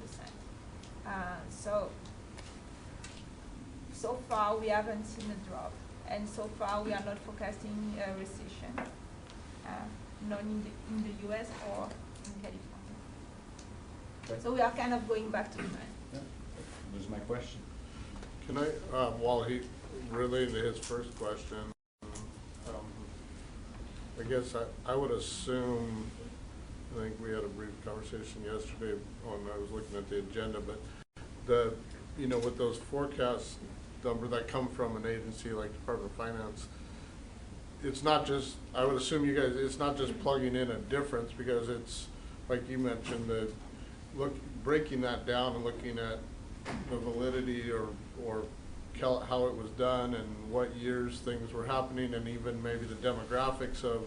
So far we haven't seen a drop, and so far we are not forecasting a recession, none in the US or in California. Okay. So we are kind of going back to the trend. Yeah, that was my question. Can I, while he related to his first question, I guess I would assume, I think we had a brief conversation yesterday when I was looking at the agenda, but with those forecasts numbers that come from an agency like Department of Finance, it's not just, I would assume you guys, it's not just plugging in a difference, because it's, like you mentioned, breaking that down and looking at the validity or how it was done and what years things were happening, and even maybe the demographics of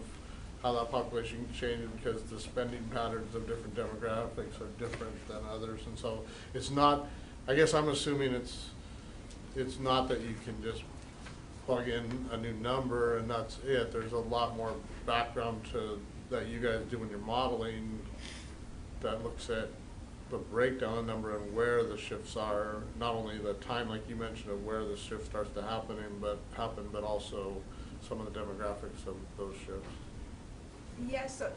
how that population changed, because the spending patterns of different demographics are different than others. And so it's not, I guess I'm assuming it's it's not that you can just plug in a new number and that's it. There's a lot more background to that you guys do when you're modeling that looks at the breakdown number and where the shifts are, not only the time like you mentioned of where the shift starts to happen, but also some of the demographics of those shifts. Yes, so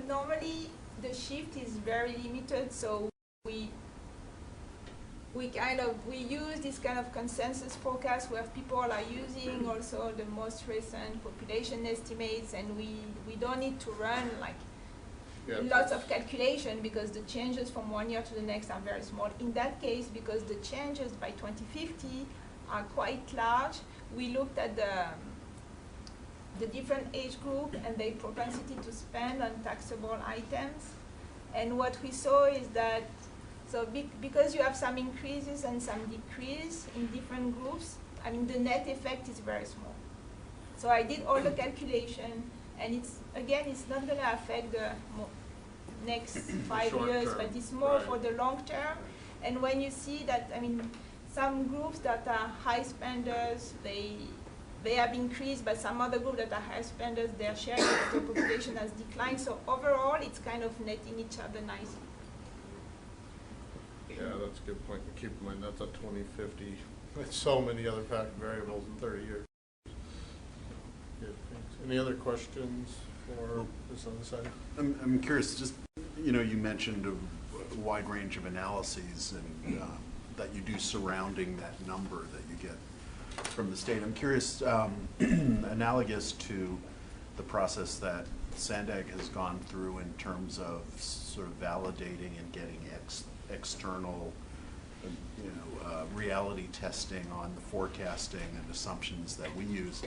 normally the shift is very limited, so we use this kind of consensus forecast where people are using also the most recent population estimates, and we don't need to run like lots of calculation because the changes from one year to the next are very small. In that case, because the changes by 2050 are quite large, we looked at the different age group and their propensity to spend on taxable items. And what we saw is that, because you have some increases and some decrease in different groups, I mean, the net effect is very small. So I did all the calculation, and it's not going to affect the next 5 years, term, but it's more for the long term. And when you see that, I mean, some groups that are high spenders, they have increased, but some other groups that are high spenders, their share of the population has declined. So overall, it's kind of netting each other nicely. Yeah, that's a good point to keep in mind. That's a 2050. With so many other variables in 30 years. Good, thanks. Any other questions for this on the side? I'm curious, just, you mentioned a wide range of analyses and that you do surrounding that number that you get from the state. I'm curious, analogous to the process that Sandag has gone through in terms of sort of validating and getting external reality testing on the forecasting and assumptions that we use.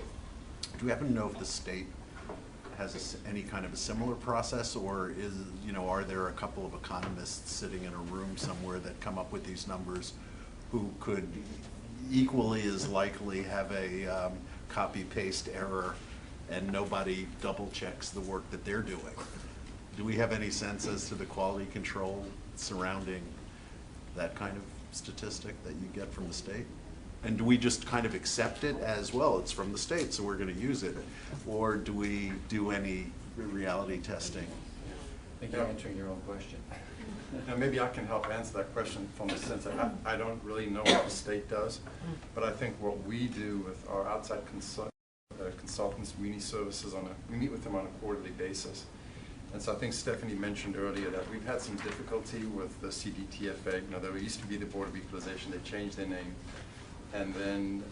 Do we happen to know if the state has any kind of a similar process, or are there a couple of economists sitting in a room somewhere that come up with these numbers who could equally as likely have a copy-paste error and nobody double checks the work that they're doing? Do we have any sense as to the quality control surrounding that kind of statistic that you get from the state? And do we just kind of accept it as, well, it's from the state, so we're going to use it? Or do we do any reality testing? I think you're answering your own question. Now, maybe I can help answer that question from the sense that I don't really know what the state does, but I think what we do with our outside consultants, Muni Services, we meet with them on a quarterly basis. And so I think Stephanie mentioned earlier that we've had some difficulty with the CDTFA. There used to be the Board of Equalization. They changed their name. And then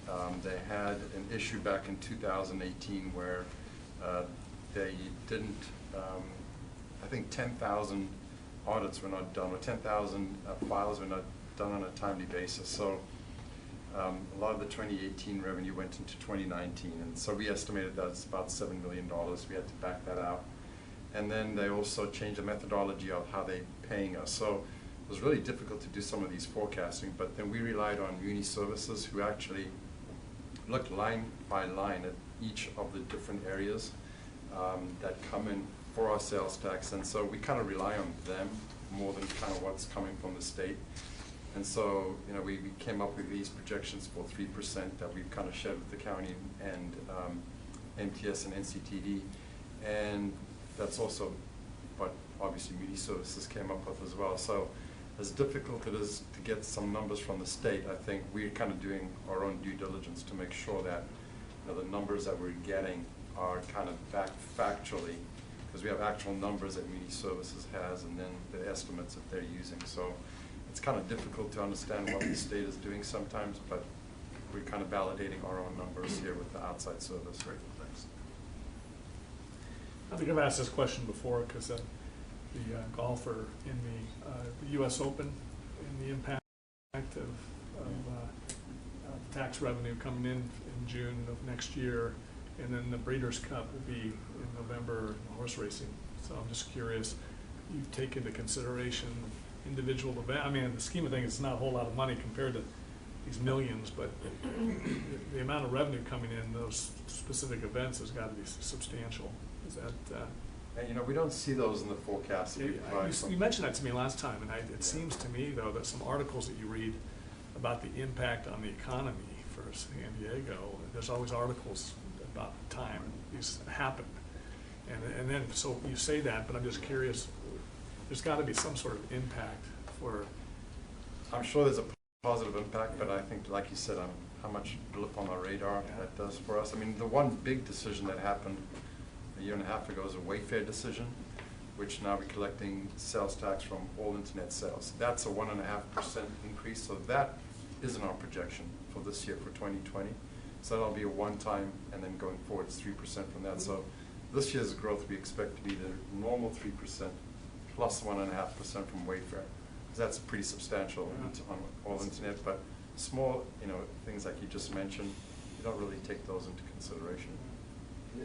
they had an issue back in 2018 where they didn't, I think 10,000 audits were not done, or 10,000 files were not done on a timely basis. So a lot of the 2018 revenue went into 2019. And so we estimated that it's about $7 million. We had to back that out. And then they also changed the methodology of how they're paying us. So it was really difficult to do some of these forecasting, but then we relied on Muni Services, who actually looked line by line at each of the different areas that come in for our sales tax. And so we kind of rely on them more than kind of what's coming from the state. And so, we came up with these projections for 3% that we've kind of shared with the county and MTS and NCTD. And that's also what obviously Muni Services came up with as well. So as difficult it is to get some numbers from the state, I think we're kind of doing our own due diligence to make sure that the numbers that we're getting are kind of backed factually, because we have actual numbers that Muni Services has and then the estimates that they're using. So it's kind of difficult to understand what the state is doing sometimes, but we're kind of validating our own numbers here with the outside service. Great, thanks. I think I've asked this question before, because the golfer in the U.S. Open and the impact of tax revenue coming in June of next year, and then the Breeders' Cup will be in November in horse racing. So I'm just curious, you take into consideration individual event. I mean, in the scheme of things, it's not a whole lot of money compared to these millions, but the amount of revenue coming in those specific events has got to be substantial. Is that? And we don't see those in the forecast. You mentioned that to me last time, and it seems to me, though, that some articles that you read about the impact on the economy San Diego, there's always articles about the time these happened. And then, so you say that, but I'm just curious, there's got to be some sort of impact for. I'm sure there's a positive impact, but I think, like you said, how much blip on the radar that does for us. I mean, the one big decision that happened a year and a half ago is a Wayfair decision, which now we're collecting sales tax from all internet sales. That's a 1.5% increase, so that is in our projection for this year, for 2020. So that'll be a one-time, and then going forward, it's 3% from that. So this year's growth we expect to be the normal 3% plus 1.5% from Wayfair. That's pretty substantial on all internet, but small, things like you just mentioned, you don't really take those into consideration.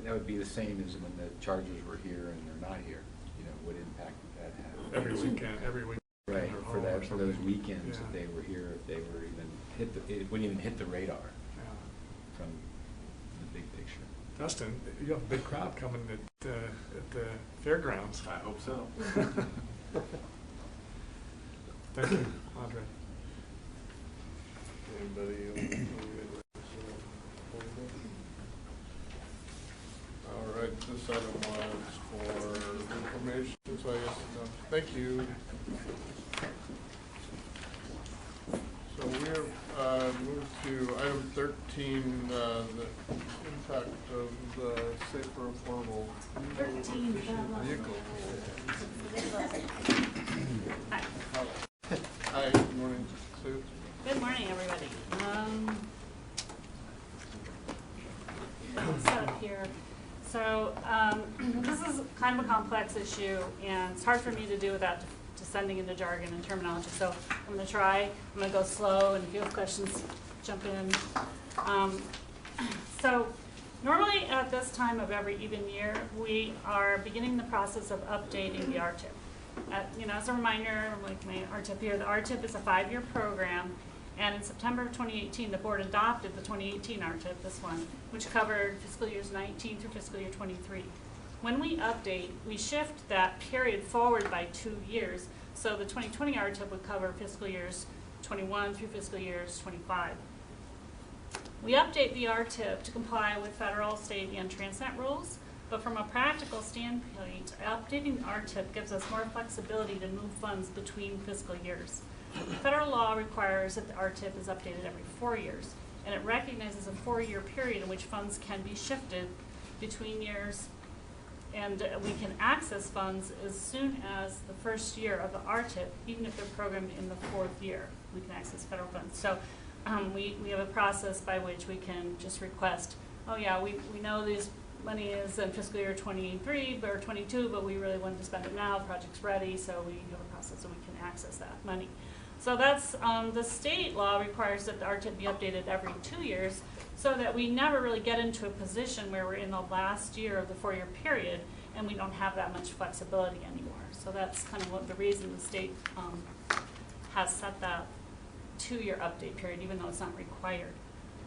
That would be the same as when the Chargers were here and they're not here. What impact would that have? Every week. Right, for those weekends if they were here, if they were it wouldn't even hit the radar from the big picture. Dustin, you have a big crowd coming at the fairgrounds. I hope so. Thank you, Andre. Anybody else? All right, this item was for information, so I guess, thank you. So we have moved to item 13, the impact of the safer, affordable, efficient vehicle. Hi, good morning, Sue. Good morning, everybody. I'll set up here. So this is kind of a complex issue, and it's hard for me to do without descending into jargon and terminology. So I'm going to try. I'm going to go slow, and if you have questions, jump in. So normally at this time of every even year, we are beginning the process of updating the RTIP. As a reminder, like my RTIP here, the RTIP is a 5-year program, and in September of 2018, the board adopted the 2018 RTIP, this one, which covered fiscal years 19 through fiscal year 23. When we update, we shift that period forward by 2 years, so the 2020 RTIP would cover fiscal years 21 through fiscal years 25. We update the RTIP to comply with federal, state, and Transnet rules. But from a practical standpoint, updating the RTIP gives us more flexibility to move funds between fiscal years. Federal law requires that the RTIP is updated every 4 years, and it recognizes a 4-year period in which funds can be shifted between years, and we can access funds as soon as the first year of the RTIP, even if they're programmed in the 4th year. We can access federal funds. So we have a process by which we can just request, oh yeah, we know these money is in fiscal year 23 or 22, but we really wanted to spend it now. The project's ready, so we have a process so we can access that money. So that's the state law requires that the RTIP be updated every 2 years, so that we never really get into a position where we're in the last year of the 4-year period and we don't have that much flexibility anymore. So that's kind of what the reason the state has set that 2-year update period, even though it's not required.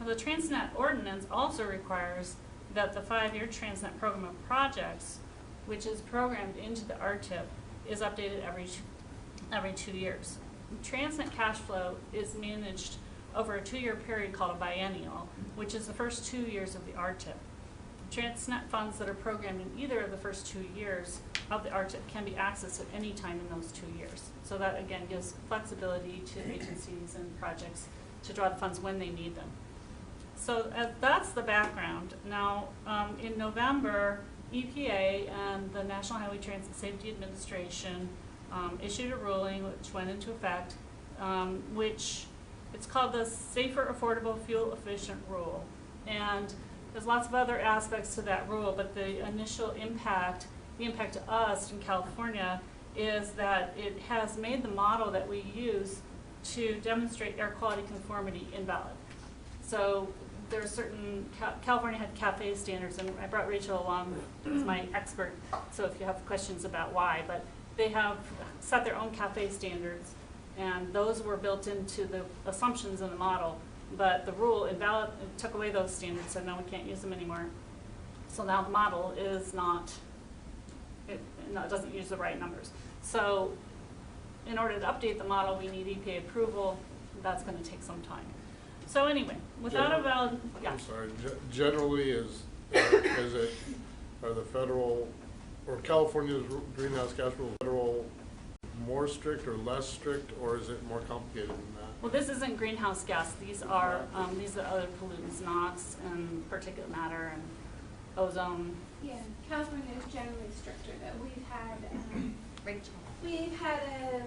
Now, the Transnet ordinance also requires that the 5-year Transnet program of projects, which is programmed into the RTIP, is updated every 2 years. Transnet cash flow is managed over a 2-year period called a biennial, which is the first 2 years of the RTIP. Transnet funds that are programmed in either of the first 2 years of the RTIP can be accessed at any time in those 2 years. So that, again, gives flexibility to agencies and projects to draw the funds when they need them. So that's the background. Now, in November, EPA and the National Highway Transit Safety Administration issued a ruling which went into effect, which it's called the Safer, Affordable, Fuel Efficient Rule. And there's lots of other aspects to that rule, but the initial impact, the impact to us in California, is that it has made the model that we use to demonstrate air quality conformity invalid. So there are certain, California had CAFE standards, and I brought Rachel along as my expert, so if you have questions about why, but they have set their own CAFE standards, and those were built into the assumptions in the model, but the rule invalid, it took away those standards, so now we can't use them anymore. So now the model is not, it doesn't use the right numbers. So in order to update the model, we need EPA approval. That's going to take some time. So anyway, without a valid, yeah. I'm sorry, generally is it, are the federal, or California's greenhouse gas rules, federal more strict or less strict, or is it more complicated than that? Well, this isn't greenhouse gas. These are other pollutants, NOx and particulate matter and ozone. Yeah, California is generally stricter though. We've had, Rachel. we've had a,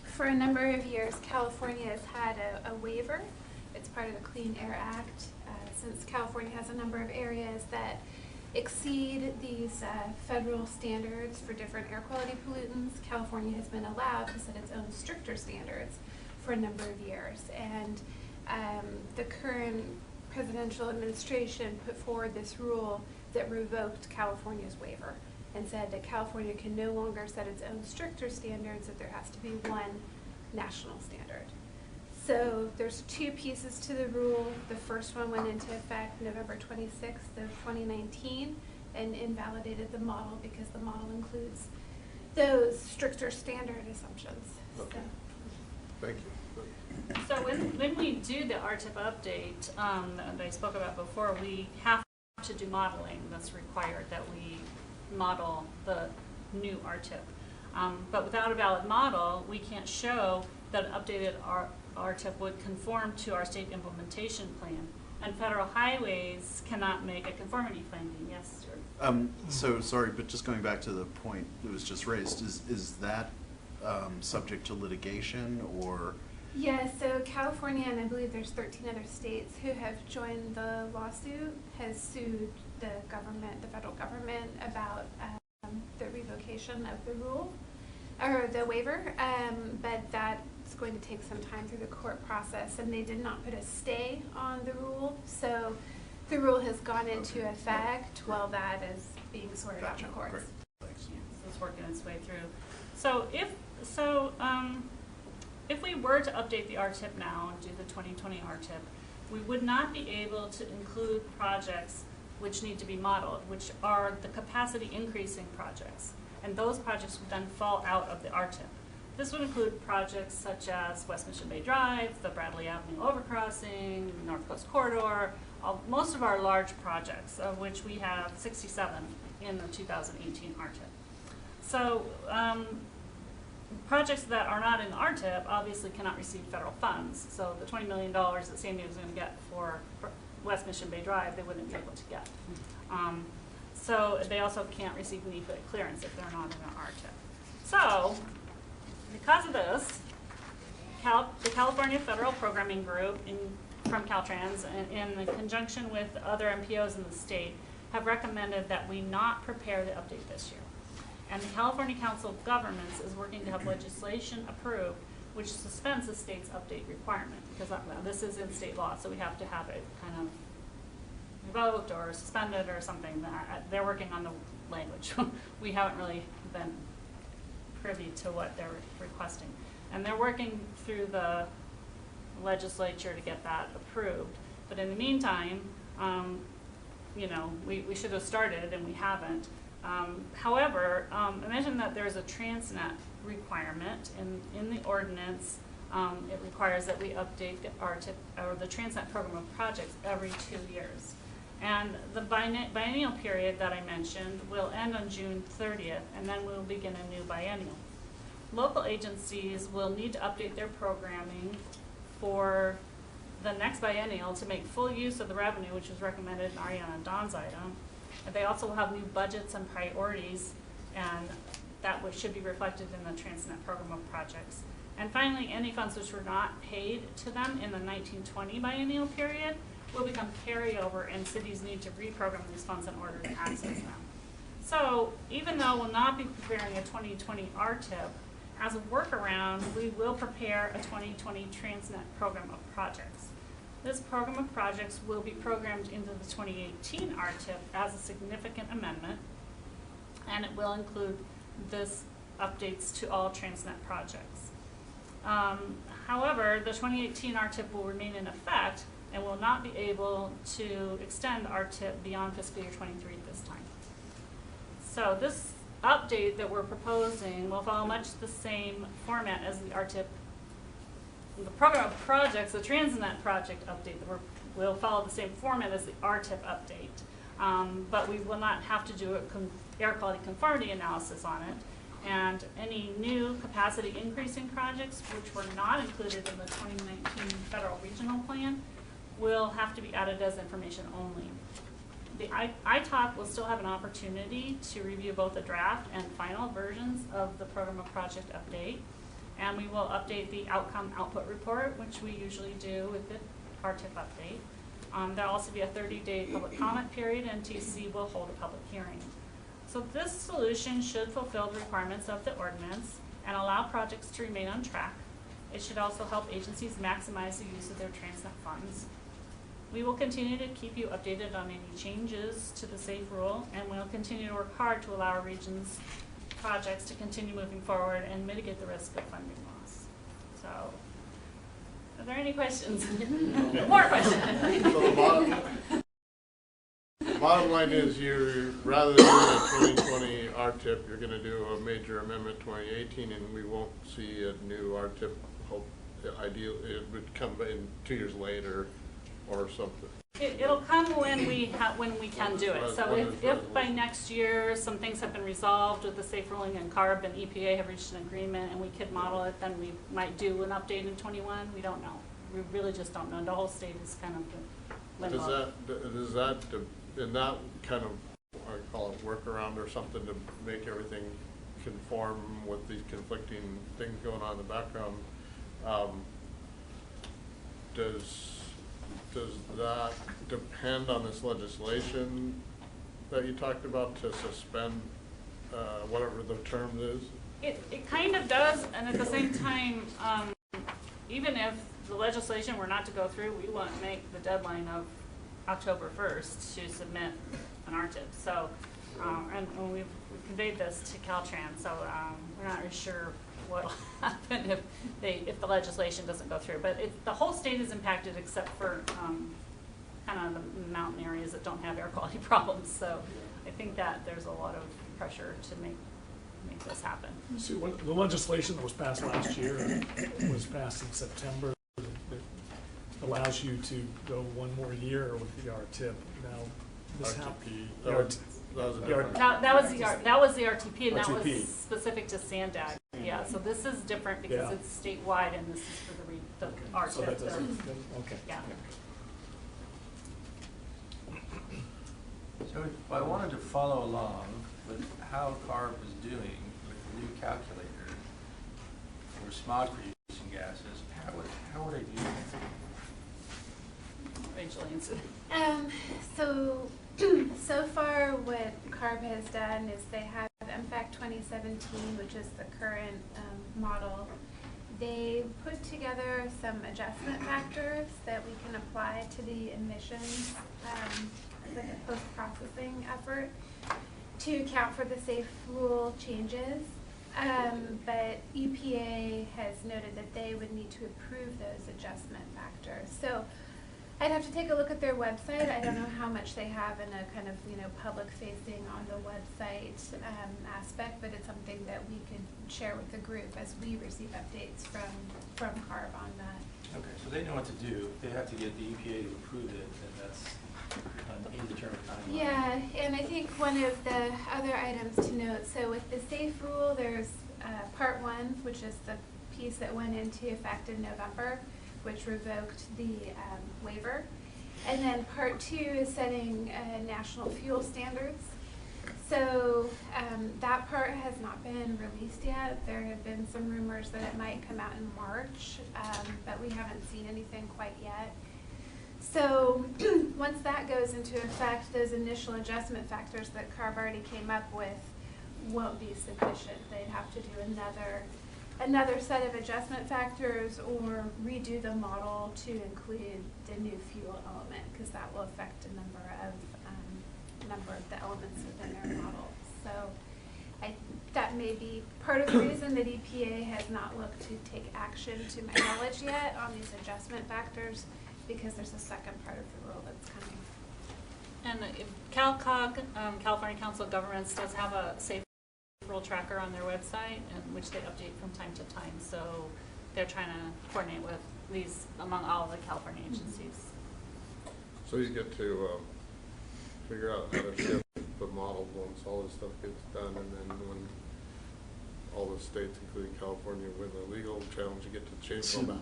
for a number of years, California has had a waiver. It's part of the Clean Air Act. Since California has a number of areas that exceed these federal standards for different air quality pollutants, California has been allowed to set its own stricter standards for a number of years. And the current presidential administration put forward this rule that revoked California's waiver and said that California can no longer set its own stricter standards, that there has to be one national standard. So there's two pieces to the rule. The first one went into effect November 26th of 2019 and invalidated the model because the model includes those stricter standard assumptions. Okay. So. Thank you. So when we do the RTIP update that I spoke about before, we have to do modeling. That's required, that we model the new RTIP. But without a valid model, we can't show that an updated RTIP would conform to our state implementation plan. And federal highways cannot make a conformity finding. Yes, Stuart? So sorry, but just going back to the point that was just raised, is that subject to litigation or? Yeah, so California, and I believe there's 13 other states who have joined the lawsuit, has sued the government, the federal government, about the revocation of the rule, or the waiver, but that's going to take some time through the court process, and they did not put a stay on the rule, so the rule has gone into effect while that is being sorted out in the courts. Great. Thanks. Yeah, so it's working its way through. So if we were to update the RTIP now and do the 2020 RTIP, we would not be able to include projects which need to be modeled, which are the capacity increasing projects. And those projects would then fall out of the RTIP. This would include projects such as West Mission Bay Drive, the Bradley Avenue Overcrossing, North Coast Corridor, most of our large projects, of which we have 67 in the 2018 RTIP. So projects that are not in the RTIP obviously cannot receive federal funds. So the $20 million that San Diego is going to get for West Mission Bay Drive, they wouldn't be able to get. So they also can't receive NEPA clearance if they're not in an RTIP. So because of this, the California Federal Programming Group from Caltrans, in conjunction with other MPOs in the state, have recommended that we not prepare the update this year. And the California Council of Governments is working to have legislation approved which suspends the state's update requirement, because this is in state law, so we have to have it kind of revoked or suspended or something. They're working on the language. We haven't really been privy to what they're requesting. And they're working through the legislature to get that approved. But in the meantime, you know, we should have started and we haven't. However, imagine that there's a Transnet requirement in the ordinance. It requires that we update the Transnet program of projects every 2 years. And the biennial period that I mentioned will end on June 30th, and then we'll begin a new biennial. Local agencies will need to update their programming for the next biennial to make full use of the revenue, which is recommended in Ariana and Don's item. And they also will have new budgets and priorities, and that should be reflected in the Transnet program of projects. And finally, any funds which were not paid to them in the 1920 biennial period will become carryover, and cities need to reprogram these funds in order to access them. So even though we'll not be preparing a 2020 RTIP, as a workaround, we will prepare a 2020 Transnet program of projects. This program of projects will be programmed into the 2018 RTIP as a significant amendment, and it will include this updates to all Transnet projects. However, the 2018 RTIP will remain in effect and will not be able to extend RTIP beyond fiscal year 23 at this time. So this update that we're proposing will follow much the same format as the RTIP. The program of projects, the TransNet project update, will follow the same format as the RTIP update. But we will not have to do air quality conformity analysis on it. And any new capacity increasing projects, which were not included in the 2019 federal regional plan, will have to be added as information only. The ITOP will still have an opportunity to review both the draft and final versions of the program of project update. And we will update the outcome output report, which we usually do with the RTIP update. There'll also be a 30-day public comment period, and TC will hold a public hearing. So this solution should fulfill the requirements of the ordinance and allow projects to remain on track. It should also help agencies maximize the use of their TransNet funds. We will continue to keep you updated on any changes to the SAFE rule, and we'll continue to work hard to allow our region's projects to continue moving forward and mitigate the risk of funding loss. So, are there any questions? More questions. So the bottom line is, rather than doing a 2020 RTIP, you're going to do a major amendment 2018, and we won't see a new RTIP. Ideal, it would come in 2 years later or something. It'll come when we can do it. So if by next year some things have been resolved with the SAFE ruling and CARB and EPA have reached an agreement and we could model it, then we might do an update in 21. We don't know. We really just don't know. The whole state is kind of limbo. Does that in that kind of, I call it workaround or something, to make everything conform with these conflicting things going on in the background? Does that depend on this legislation that you talked about to suspend whatever the term is? It kind of does, and at the same time, even if the legislation were not to go through, we won't make the deadline of October 1st to submit an RTIP. So, and we've conveyed this to Caltrans, so we're not really sure what will happen if the legislation doesn't go through. But the whole state is impacted except for kind of the mountain areas that don't have air quality problems. So I think that there's a lot of pressure to make this happen. See, the legislation that was passed last year was passed in September. It allows you to go one more year with the RTIP. Now, this RTP. That was the RTP, and that was specific to Sandag. Yeah, so this is different because it's statewide, and this is for the RTIP. So that doesn't, okay. Yeah. So I wanted to follow along with how CARB is doing with the new calculator for smog-producing gases. How are they doing? Rachel answered. So far what CARB has done is they have MFAC 2017, which is the current model. They put together some adjustment factors that we can apply to the emissions, like a post-processing effort, to account for the SAFE rule changes. But EPA has noted that they would need to approve those adjustment factors. So I'd have to take a look at their website. I don't know how much they have in a kind of, public facing on the website aspect, but it's something that we could share with the group as we receive updates from CARB on that. Okay, so they know what to do. They have to get the EPA to approve it, and that's an indeterminate timeline. Yeah, and I think one of the other items to note, so with the SAFE rule, there's part 1, which is the piece that went into effect in November, which revoked the waiver. And then part 2 is setting national fuel standards. So that part has not been released yet. There have been some rumors that it might come out in March, but we haven't seen anything quite yet. So once that goes into effect, those initial adjustment factors that CARB already came up with won't be sufficient. They'd have to do another set of adjustment factors or redo the model to include the new fuel element, because that will affect a number of the elements within their model. So that may be part of the reason that EPA has not looked to take action, to my knowledge, yet on these adjustment factors, because there's a second part of the rule that's coming. And CalCog, California Council of Governments, does have a SAFE accrual tracker on their website, and which they update from time to time. So they're trying to coordinate with these among all the California agencies. So you get to figure out how to shift the model once all this stuff gets done, and then when all the states, including California, win the legal challenge, you get to change all that.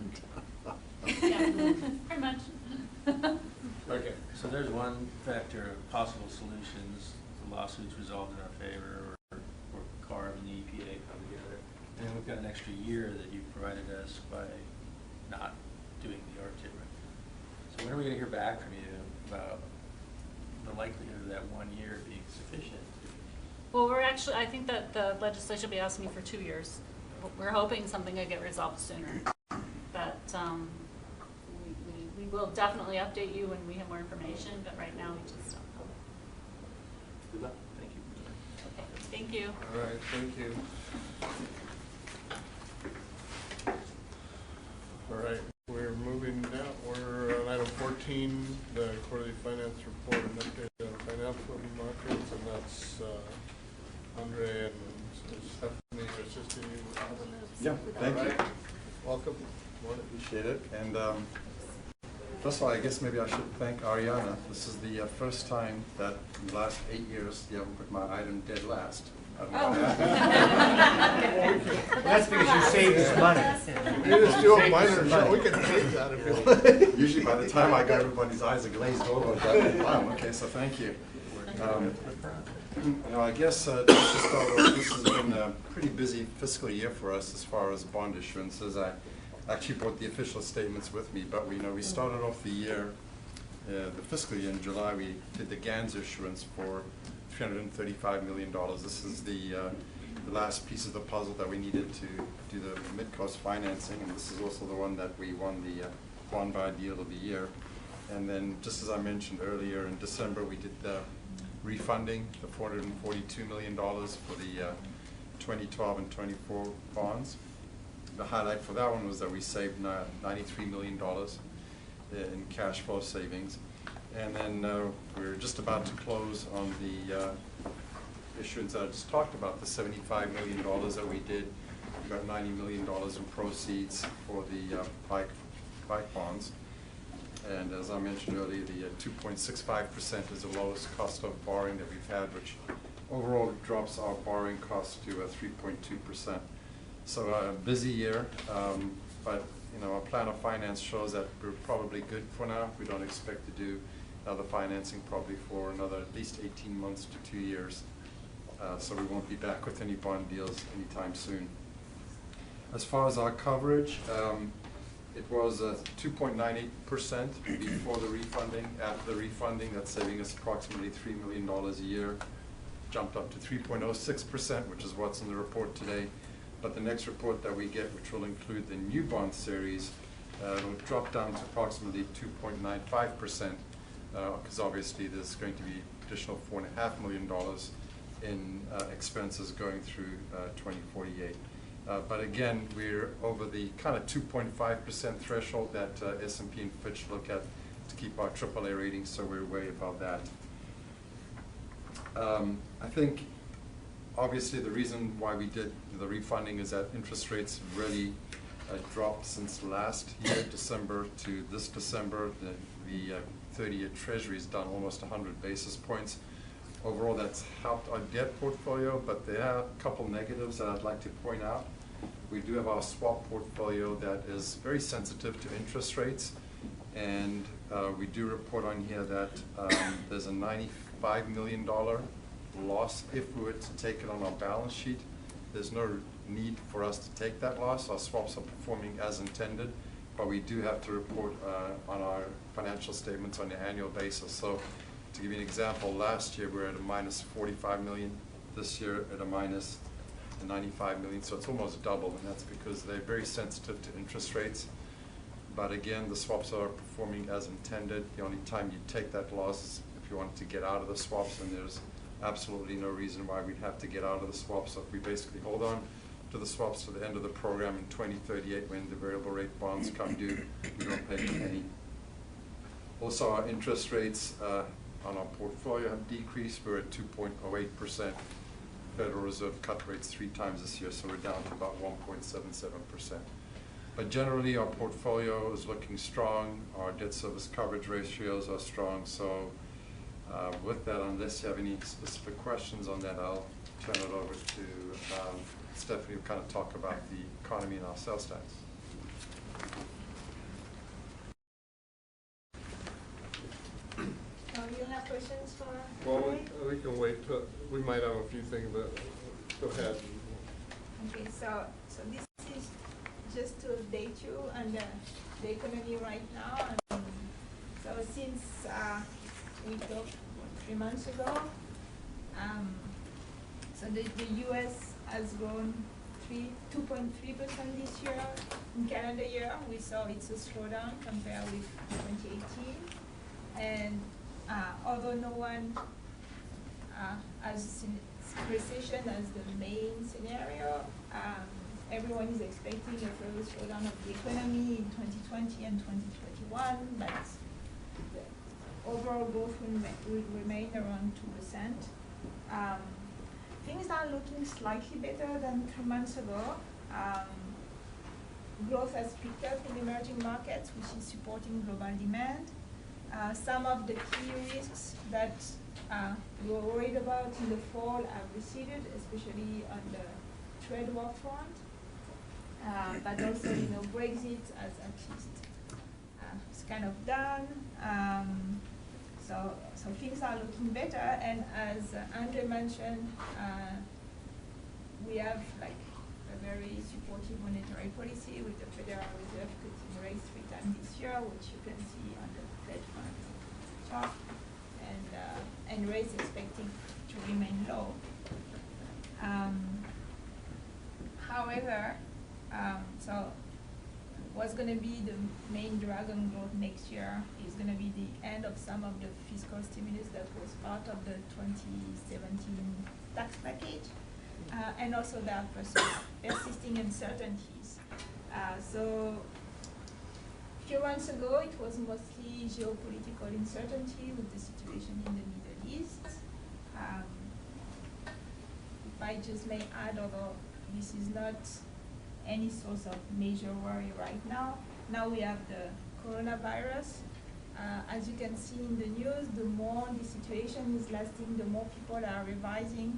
Yeah, pretty much. Okay, so there's one factor of possible solutions, the lawsuits resolved in our favor, or CARB and the EPA come together. And then we've got an extra year that you've provided us by not doing the RTIP. So when are we gonna hear back from you about the likelihood of that 1 year being sufficient? Well, we're actually, I think that the legislation will be asking me for 2 years. We're hoping something will get resolved sooner. But we will definitely update you when we have more information, but right now we just don't know. Good luck. Thank you. Okay, thank you. All right, thank you. All right, we're moving now. We're on item 14, the quarterly finance report and update on financial markets, and that's Andre and Stephanie assisting you. Yeah, thank you. All right. Welcome. Appreciate it. And first of all, I guess maybe I should thank Ariana. This is the first time that in the last 8 years you haven't put my item dead last. I don't know what happened. That's because you saved us money. You just do a minor show. We can take that if you want. Usually by the time I go, everybody's eyes are glazed over. Wow, okay, so thank you. I guess just to start off, this has been a pretty busy fiscal year for us as far as bond issuances. I actually brought the official statements with me, but we started off the year, the fiscal year in July. We did the GANS issuance for $335 million. This is the last piece of the puzzle that we needed to do the mid-cost financing, and this is also the one that we won the bond buy deal of the year. And then, just as I mentioned earlier, in December we did the refunding, the $442 million for the 2012 and 24 bonds. The highlight for that one was that we saved $93 million in cash flow savings. And then we're just about to close on the issuance that I just talked about, the $75 million that we did. We got $90 million in proceeds for the bike bonds. And as I mentioned earlier, the 2.65% is the lowest cost of borrowing that we've had, which overall drops our borrowing cost to 3.2%. So a busy year, but our plan of finance shows that we're probably good for now. We don't expect to do another financing probably for another at least 18 months to 2 years. So we won't be back with any bond deals anytime soon. As far as our coverage, it was 2.98% before the refunding. After the refunding, that's saving us approximately $3 million a year. Jumped up to 3.06%, which is what's in the report today. But the next report that we get, which will include the new bond series, will drop down to approximately 2.95%, because obviously there's going to be additional $4.5 million in expenses going through 2048. But again, we're over the kind of 2.5% threshold that S&P and Fitch look at to keep our AAA rating, so we're way above that. I think obviously the reason why we did the refunding is that interest rates really dropped since last year, December to this December. The 30-year Treasury is down almost 100 basis points. Overall, that's helped our debt portfolio, but there are a couple negatives that I'd like to point out. We do have our swap portfolio that is very sensitive to interest rates, and we do report on here that there's a $95 million loss if we were to take it on our balance sheet. There's no need for us to take that loss. Our swaps are performing as intended, but we do have to report on our financial statements on an annual basis. So to give you an example, last year we were at a minus $45 million. This year at a minus $95 million. So it's almost double, and that's because they're very sensitive to interest rates. But again, the swaps are performing as intended. The only time you take that loss is if you wanted to get out of the swaps, and there's absolutely no reason why we'd have to get out of the swaps. So if we basically hold on to the swaps to the end of the program in 2038 when the variable rate bonds come due, we don't pay a penny. Also, our interest rates on our portfolio have decreased. We're at 2.08% Federal Reserve cut rates 3 times this year, so we're down to about 1.77%. But generally, our portfolio is looking strong. Our debt service coverage ratios are strong. So with that, unless you have any specific questions on that, I'll turn it over to Stephanie to kind of talk about the economy and our sales tax. You have questions for? Well, we can wait till, we might have a few things, but go ahead. Okay, so this is just to update you on the economy right now. So since we talked 3 months ago, so the U.S. has grown 2.3% this year. In calendar year, we saw it's a slowdown compared with 2018. And although no one has recession as the main scenario, everyone is expecting a further slowdown of the economy in 2020 and 2021, but the overall growth will remain around 2%. Things are looking slightly better than 3 months ago. Growth has picked up in emerging markets, which is supporting global demand. Some of the key risks that we were worried about in the fall have receded, especially on the trade war front. But also, Brexit has at least it's kind of done. So things are looking better, and as Andre mentioned, we have like a very supportive monetary policy with the Federal Reserve cutting rates 3 times this year, which you can see on the Fed fund chart, and rates expected to remain low. However, so what's going to be the main drag on growth next year is going to be the end of some of the fiscal stimulus that was part of the 2017 tax package, and also there are persisting uncertainties. So a few months ago, it was mostly geopolitical uncertainty with the situation in the Middle East. If I just may add, although this is not any source of major worry right now. Now we have the coronavirus. As you can see in the news, the more the situation is lasting, the more people are revising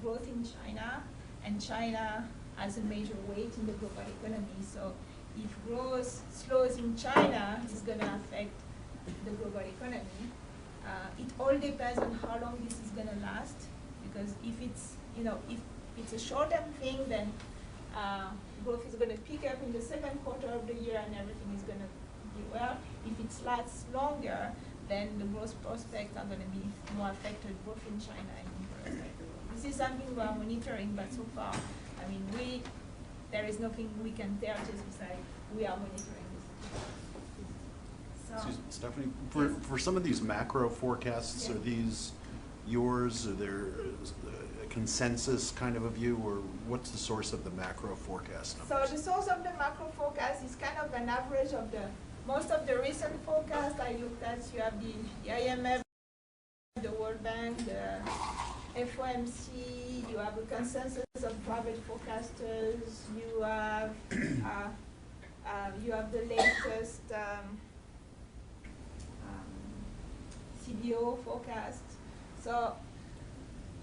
growth in China, and China has a major weight in the global economy. So if growth slows in China, it's going to affect the global economy. It all depends on how long this is going to last, because if it's, if it's a short-term thing, then growth is going to pick up in the second quarter of the year and everything is going to be well. If it lasts longer, then the growth prospects are going to be more affected both in China and in the rest of the world. This is something we are monitoring, but so far, I mean, there is nothing we can tell just besides we are monitoring this. So, Excuse me, Stephanie, for some of these macro forecasts, yeah. are these yours? Are there a consensus kind of a view, or what's the source of the macro forecast numbers? So the source of the macro forecast is kind of an average of most of the recent forecasts I looked at. You have the IMF, the World Bank, the FOMC, you have a consensus of private forecasters, you have the latest CBO forecast. So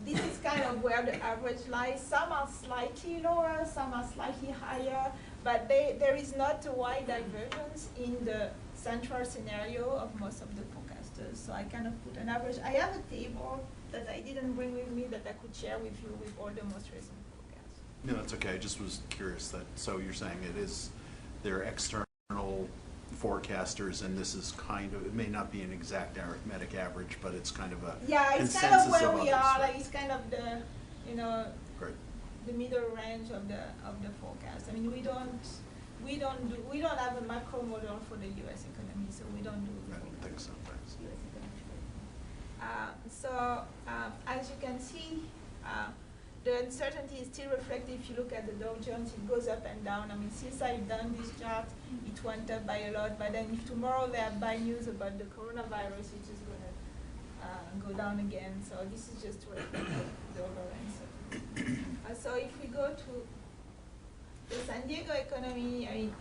this is kind of where the average lies. Some are slightly lower, some are slightly higher, but there is not a wide divergence in the central scenario of most of the forecasters. So I kind of put an average. I have a table that I didn't bring with me that I could share with you with all the most recent forecasts. No, that's okay. I just was curious that, so you're saying they're external forecasters, and this is kind of, it may not be an exact arithmetic average, but it's kind of a it's kind of where we others, are. right? Like it's kind of the, Great. the middle range of the forecast. I mean, we don't have a macro model for the U.S. economy, so we don't do. I don't think so. Thanks. US economy. As you can see, the uncertainty is still reflected. If you look at the Dow Jones, it goes up and down. I mean, since I've done this chart, it went up by a lot. But then if tomorrow they have bad news about the coronavirus, it's just going to go down again. So this is just to reflect the overall uncertainty. So if we go to the San Diego economy, I mean,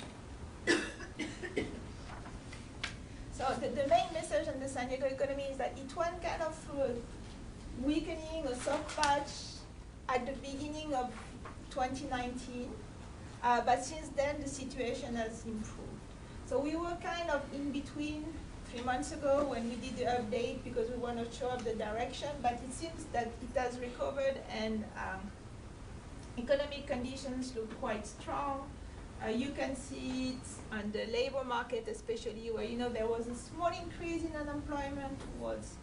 so the main message on the San Diego economy is that it went kind of through a weakening, a soft patch at the beginning of 2019, but since then the situation has improved. So we were kind of in between 3 months ago when we did the update because we want to show up the direction, but it seems that it has recovered and economic conditions look quite strong. You can see it on the labor market, especially where there was a small increase in unemployment towards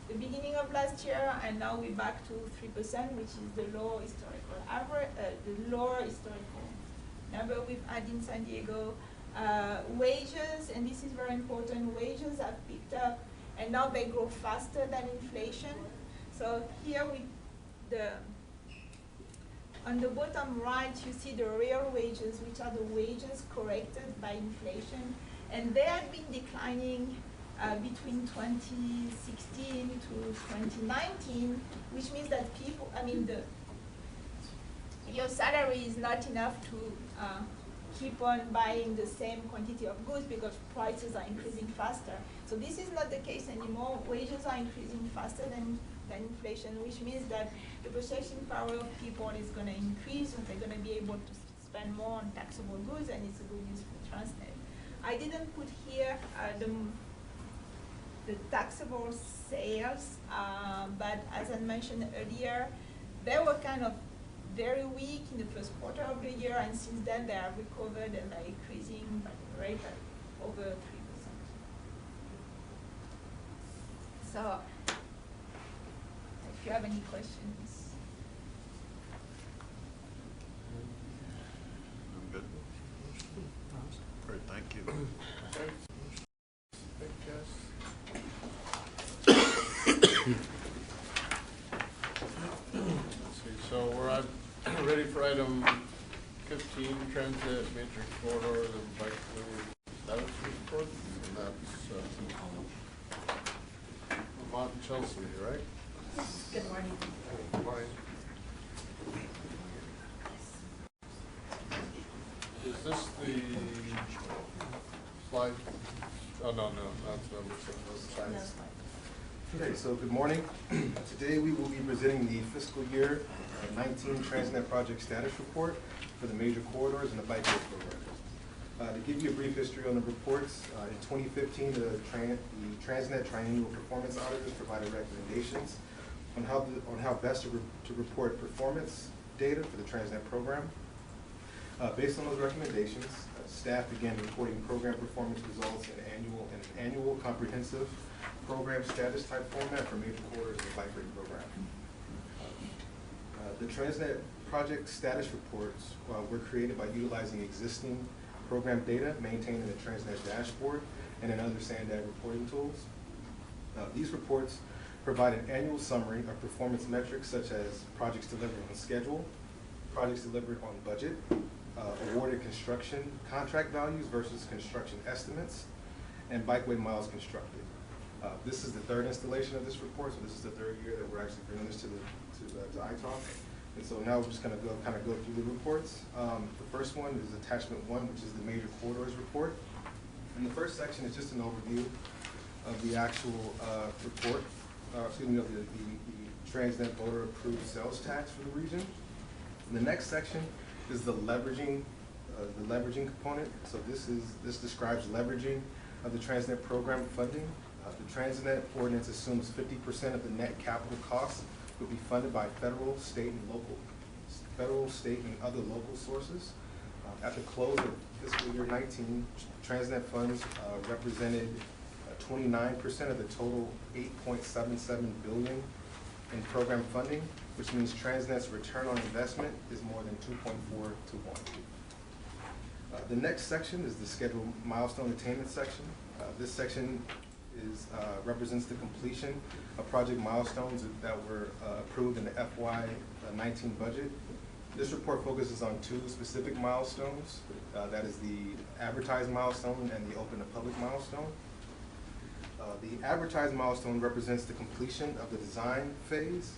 the beginning of last year, and now we're back to 3%, which is the low historical average, the lower historical number we've had in San Diego. Wages, and this is very important, wages have picked up, and now they grow faster than inflation. So here on the bottom right, you see the real wages, which are the wages corrected by inflation, and they have been declining between 2016 to 2019, which means that people, your salary is not enough to keep on buying the same quantity of goods because prices are increasing faster. So this is not the case anymore. Wages are increasing faster than inflation, which means that the purchasing power of people is going to increase, and they're going to be able to spend more on taxable goods, and it's a good news for Transnet. I didn't put here the taxable sales, but as I mentioned earlier, they were kind of very weak in the first quarter of the year, and since then they have recovered and are increasing by the rate at over 3%. So, if you have any questions. I'm good. Great, thank you. Okay. Thank you, Jess. Let's see, so we're ready for item 15, transit major corridor, the bike status report, and that's Vermont and Chelsea, right? Good morning. Good morning. Is this the slide? Oh, no, that's number 6. Okay, so good morning. Today we will be presenting the fiscal year 19 Transnet project status report for the major corridors and the bikeway program. To give you a brief history on the reports, in 2015 the Transnet triennial performance auditors provided recommendations on how best to report performance data for the Transnet program. Based on those recommendations, staff began reporting program performance results in an annual comprehensive program status type format for major corridors of the bikeway program. The Transnet project status reports were created by utilizing existing program data maintained in the Transnet dashboard and in other SANDAG reporting tools. These reports provide an annual summary of performance metrics such as projects delivered on schedule, projects delivered on budget, awarded construction contract values versus construction estimates, and bikeway miles constructed. This is the third installation of this report, so this is the third year that we're actually bringing this to ITALK. And so now we're just going to go through the reports. The first one is attachment 1, which is the major corridors report. And the first section is just an overview of the actual report, of the Transnet voter approved sales tax for the region. And the next section is the leveraging component. So this describes leveraging of the Transnet program funding. The Transnet ordinance assumes 50% of the net capital costs would be funded by federal, state, and other local sources. At the close of fiscal year 19, Transnet funds represented 29% of the total $8.77 billion in program funding, which means Transnet's return on investment is more than 2.4 to 1. The next section is the scheduled milestone attainment section. This section represents the completion of project milestones that were approved in the FY19 budget. This report focuses on 2 specific milestones. That is the advertised milestone and the open to public milestone. The advertised milestone represents the completion of the design phase,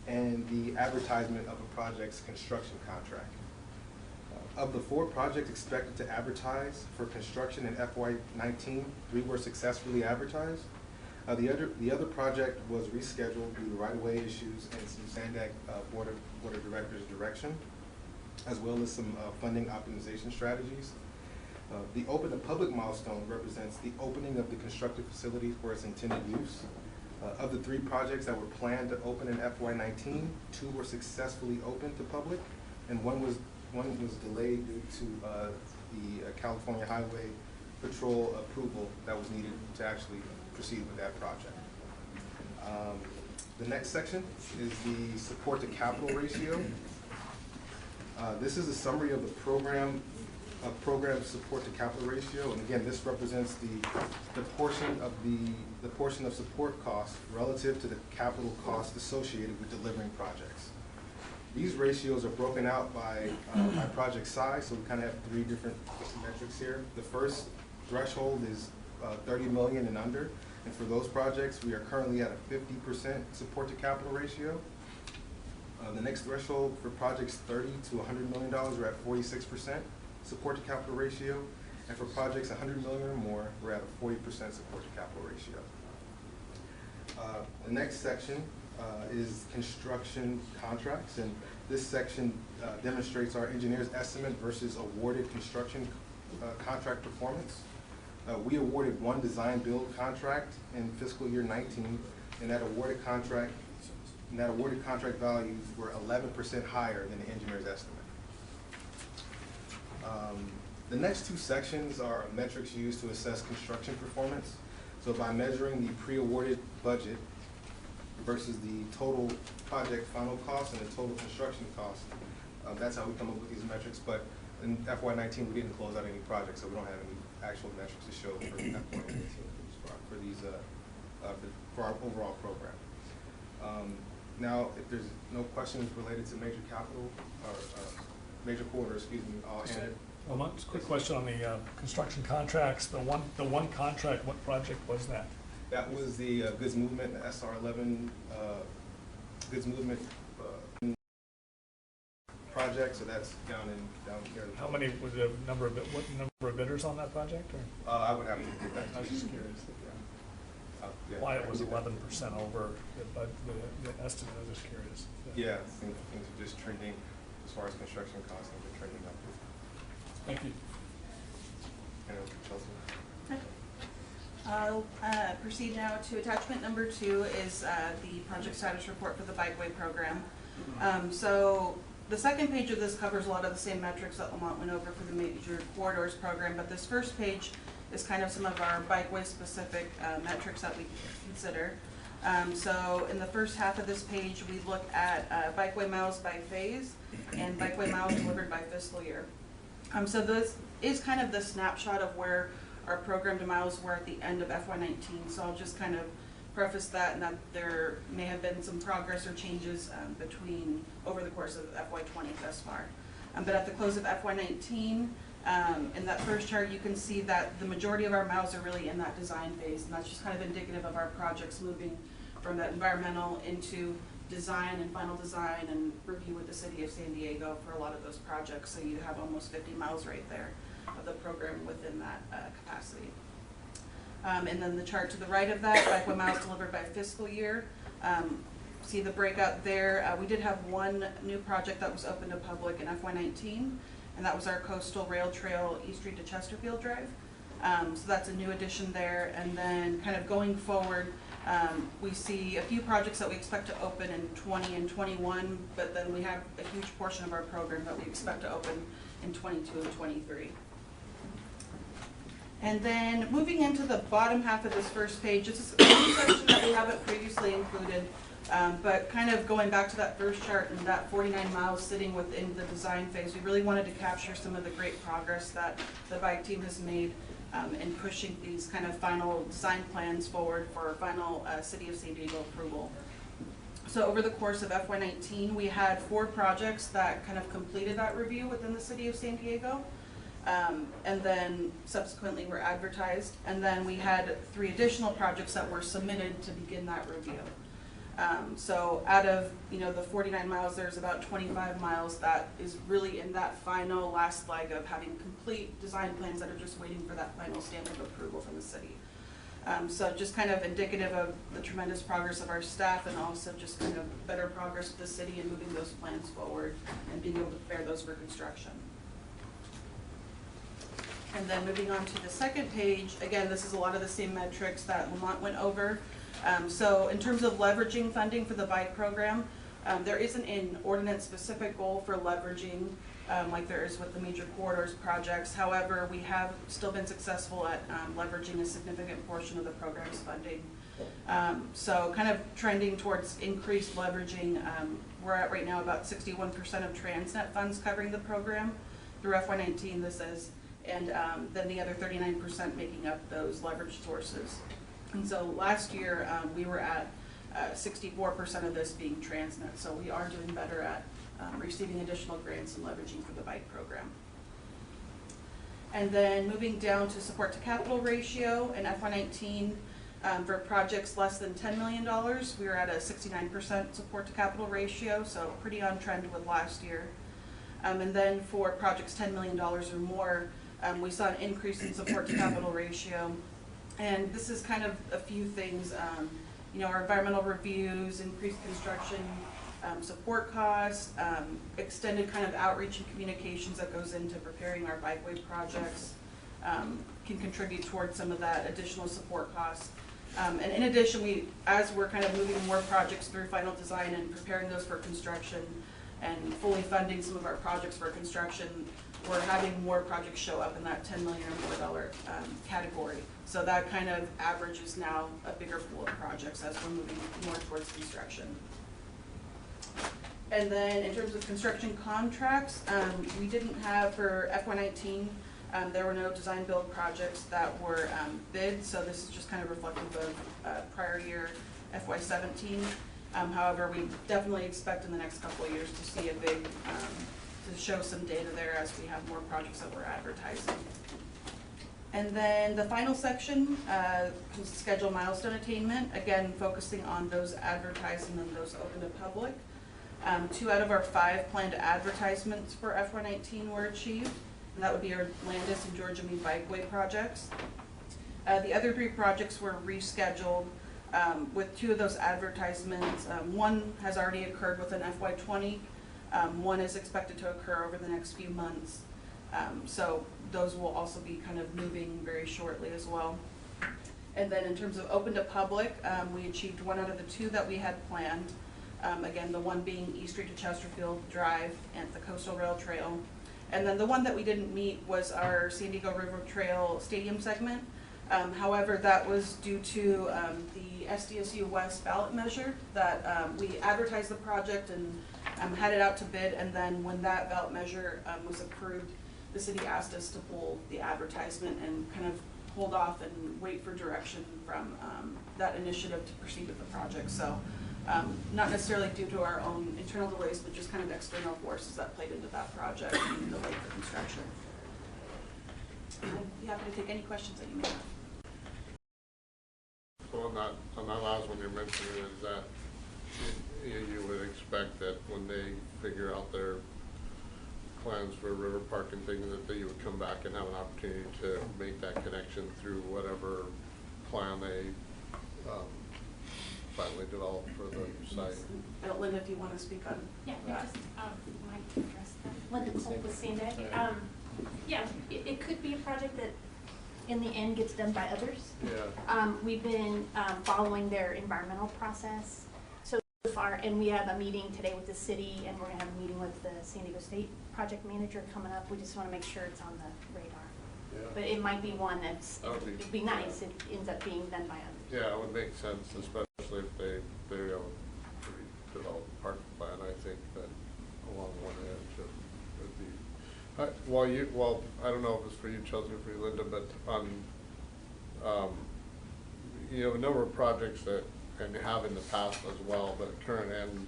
and the advertisement of a project's construction contract. Of the 4 projects expected to advertise for construction in FY19, 3 were successfully advertised. The other project was rescheduled due to right-of-way issues and some Sandag Board of Directors direction, as well as some funding optimization strategies. The open to public milestone represents the opening of the constructed facility for its intended use. Of the 3 projects that were planned to open in FY19, 2 were successfully opened to public, and one was delayed due to the California Highway Patrol approval that was needed to actually proceed with that project. The next section is the support to capital ratio. This is a summary of the program support to capital ratio, and again, this represents the portion of support costs relative to the capital costs associated with delivering projects. These ratios are broken out by project size, so we kind of have 3 different metrics here. The first threshold is 30 million and under, and for those projects, we are currently at a 50% support to capital ratio. The next threshold for projects $30 to $100 million, we're at 46% support to capital ratio, and for projects $100 million or more, we're at a 40% support to capital ratio. The next section is construction contracts, and this section demonstrates our engineer's estimate versus awarded construction contract performance. We awarded 1 design build contract in fiscal year 19, and that awarded contract values were 11% higher than the engineer's estimate. The next 2 sections are metrics used to assess construction performance. So by measuring the pre-awarded budget versus the total project final cost and the total construction cost, that's how we come up with these metrics. But in FY19, we didn't close out any projects, so we don't have any actual metrics to show for FY19 for our overall program. Now, if there's no questions related to major capital or major quarter, excuse me, I'll hand it. Well, one quick question on the construction contracts. The one contract, what project was that? That was the goods movement, the SR11 goods movement project. So that's down here. How many was the number of what number of bidders on that project? Or? I would have to get that. I was just curious. Yeah, why it was 11% over the estimate. I was just curious. Yeah, things are just trending as far as construction costs. Things are trending up. Thank you. I'll proceed now to attachment number 2 is the project status report for the bikeway program. So the second page of this covers a lot of the same metrics that Lamont went over for the major corridors program, but this first page is kind of some of our bikeway specific metrics that we consider. So in the first half of this page, we look at bikeway miles by phase and bikeway miles delivered by fiscal year. So this is kind of the snapshot of where our program to miles were at the end of FY19. So I'll just kind of preface that and that there may have been some progress or changes over the course of FY20 thus far. But at the close of FY19, in that first chart, you can see that the majority of our miles are really in that design phase, and that's just kind of indicative of our projects moving from that environmental into design and final design and review with the City of San Diego for a lot of those projects. So you have almost 50 miles right there of the program within that capacity. And then the chart to the right of that, bikeway miles delivered by fiscal year. See the breakout there. We did have 1 new project that was open to public in FY19, and that was our coastal rail trail East Street to Chesterfield Drive. So that's a new addition there. And then kind of going forward, we see a few projects that we expect to open in 20 and 21, but then we have a huge portion of our program that we expect to open in 22 and 23. And then moving into the bottom half of this first page, this is a new section that we haven't previously included, but kind of going back to that first chart and that 49 miles sitting within the design phase, we really wanted to capture some of the great progress that the bike team has made in pushing these kind of final design plans forward for final City of San Diego approval. So over the course of FY19, we had 4 projects that kind of completed that review within the City of San Diego. And then subsequently were advertised, and then we had 3 additional projects that were submitted to begin that review. So out of, the 49 miles, there's about 25 miles that is really in that final last leg of having complete design plans that are just waiting for that final stamp of approval from the city. So just kind of indicative of the tremendous progress of our staff and also just kind of better progress with the city and moving those plans forward and being able to prepare those for construction. And then moving on to the second page, again, this is a lot of the same metrics that Lamont went over. So in terms of leveraging funding for the bike program, there isn't an ordinance-specific goal for leveraging like there is with the major corridors projects. However, we have still been successful at leveraging a significant portion of the program's funding. So kind of trending towards increased leveraging. We're at right now about 61% of Transnet funds covering the program through FY19, this is, and then the other 39% making up those leverage sources. And so last year, we were at 64% of this being Transnet, so we are doing better at receiving additional grants and leveraging for the bike program. And then moving down to support to capital ratio in FY19, for projects less than $10 million, we were at a 69% support to capital ratio, so pretty on trend with last year. And then for projects $10 million or more, we saw an increase in support to capital ratio. And this is kind of a few things, our environmental reviews, increased construction support costs, extended kind of outreach and communications that goes into preparing our bikeway projects can contribute towards some of that additional support costs. And in addition, as we're kind of moving more projects through final design and preparing those for construction and fully funding some of our projects for construction, we're having more projects show up in that $10 million or more category. So that kind of averages now a bigger pool of projects as we're moving more towards construction. And then in terms of construction contracts, we didn't have for FY19, there were no design build projects that were bid, so this is just kind of reflective of prior year FY17. However, we definitely expect in the next couple of years to see a big, to show some data there as we have more projects that we're advertising. And then the final section, schedule milestone attainment, again focusing on those advertising and those open to public. 2 out of our 5 planned advertisements for FY19 were achieved, and that would be our Landis and Georgia Mead Bikeway projects. The other 3 projects were rescheduled with 2 of those advertisements. 1 has already occurred within FY20. 1 is expected to occur over the next few months. So those will also be kind of moving very shortly as well. And then in terms of open to public, we achieved 1 out of the 2 that we had planned. Again, the one being East Street to Chesterfield Drive and the Coastal Rail Trail. And then the one that we didn't meet was our San Diego River Trail Stadium segment. However, that was due to the SDSU West ballot measure that we advertised the project and had it out to bid, and then when that ballot measure was approved, the city asked us to pull the advertisement and kind of hold off and wait for direction from that initiative to proceed with the project. So not necessarily due to our own internal delays, but just kind of external forces that played into that project and delayed for construction. I'd be happy to take any questions that you may have. So on that last one you're mentioning, is that you would expect that when they figure out their plans for River Park and things, that you would come back and have an opportunity to make that connection through whatever plan they finally develop for the site. Linda, if you want to speak on yeah, that. just might address that. Linda Culp with Sandag. Yeah, it could be a project that in the end gets done by others. Yeah. We've been following their environmental process so far, and we have a meeting today with the city, and we're going to have a meeting with the San Diego State project manager coming up. We just want to make sure it's on the radar. Yeah. But it might be one that's, it'd be nice if it ends up being done by others. Yeah, it would make sense, especially if they develop a park plan. I think that along one edge it would be. Well, I don't know if it's for you, Chelsea, or for you, Linda, but on a number of projects that, and have in the past as well, but current and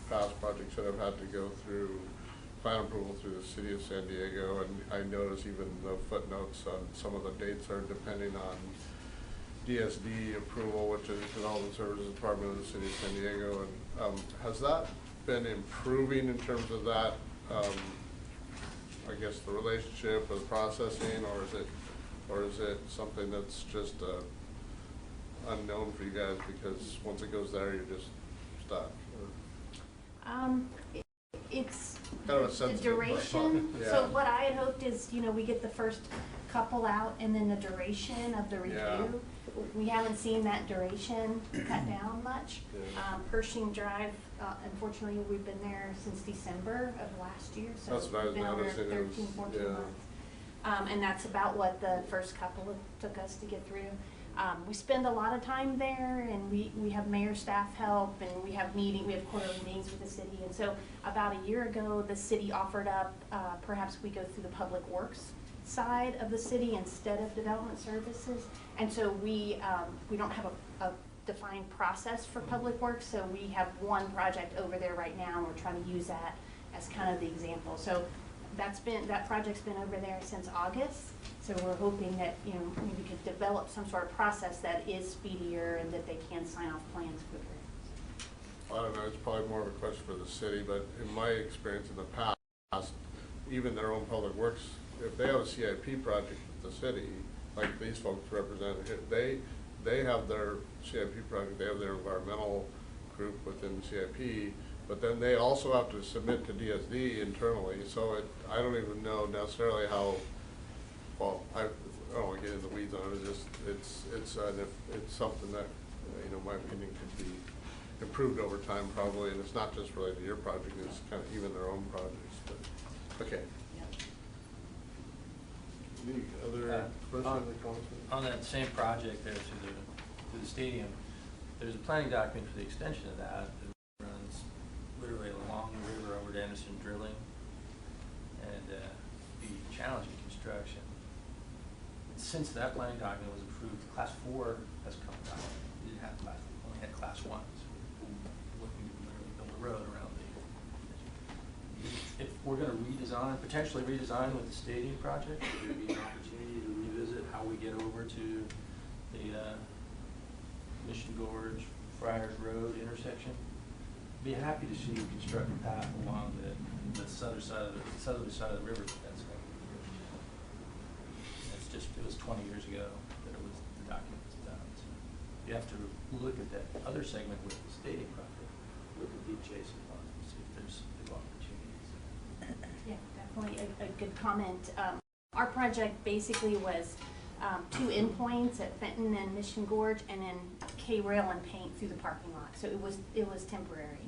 past projects that have had to go through plan approval through the city of San Diego, and I notice even the footnotes on some of the dates are depending on DSD approval, which is Development Services Department of the City of San Diego, and has that been improving in terms of that, I guess, the relationship with processing, or is it something that's just unknown for you guys because once it goes there, you're just stuck? It's kind of a the sensitive duration. yeah. So what I had hoped is, we get the first couple out and then the duration of the review. Yeah. We haven't seen that duration cut down much. Yeah. Pershing Drive, unfortunately, we've been there since December of last year, so That's what I was we've been over noticing. 13, 14 Yeah. months. And that's about what the first couple took us to get through. We spend a lot of time there, and we have mayor staff help, and we have quarterly meetings with the city. And so about a year ago, the city offered up, perhaps we go through the public works side of the city instead of development services. And so we don't have a defined process for public works, so we have one project over there right now, and we're trying to use that as kind of the example. So that project's been over there since August. So we're hoping that, maybe we could develop some sort of process that is speedier and that they can sign off plans quicker. I don't know, it's probably more of a question for the city, but in my experience in the past, even their own public works, if they have a CIP project with the city, like these folks represented here, they have their CIP project, they have their environmental group within CIP, but then they also have to submit to DSD internally, so I don't even know necessarily how, well, I don't want to get into the weeds on it, it's something that, in my opinion, could be improved over time probably, and it's not just related to your project, it's kind of even their own projects, but, okay. Any other questions or comments? On that same project there to the stadium, there's a planning document for the extension of that runs literally along the river over to Anderson Drilling, and be challenging construction. Since that planning document was approved, Class 4 has come out. We didn't have only had Class 1. So we're looking to literally build a road around if we're going to redesign, potentially redesign with the stadium project, there would be an opportunity to revisit how we get over to the Mission Gorge, Friars Road intersection. Be happy to see you construct a path along the southerly side of the river. That's going to be. It was 20 years ago that the document was done. So you have to look at that other segment with the stadium project, look at the adjacent ones, and see if there's opportunities. Yeah, definitely a good comment. Our project basically was 2 endpoints at Fenton and Mission Gorge, and then K-rail and paint through the parking lot. So it was temporary.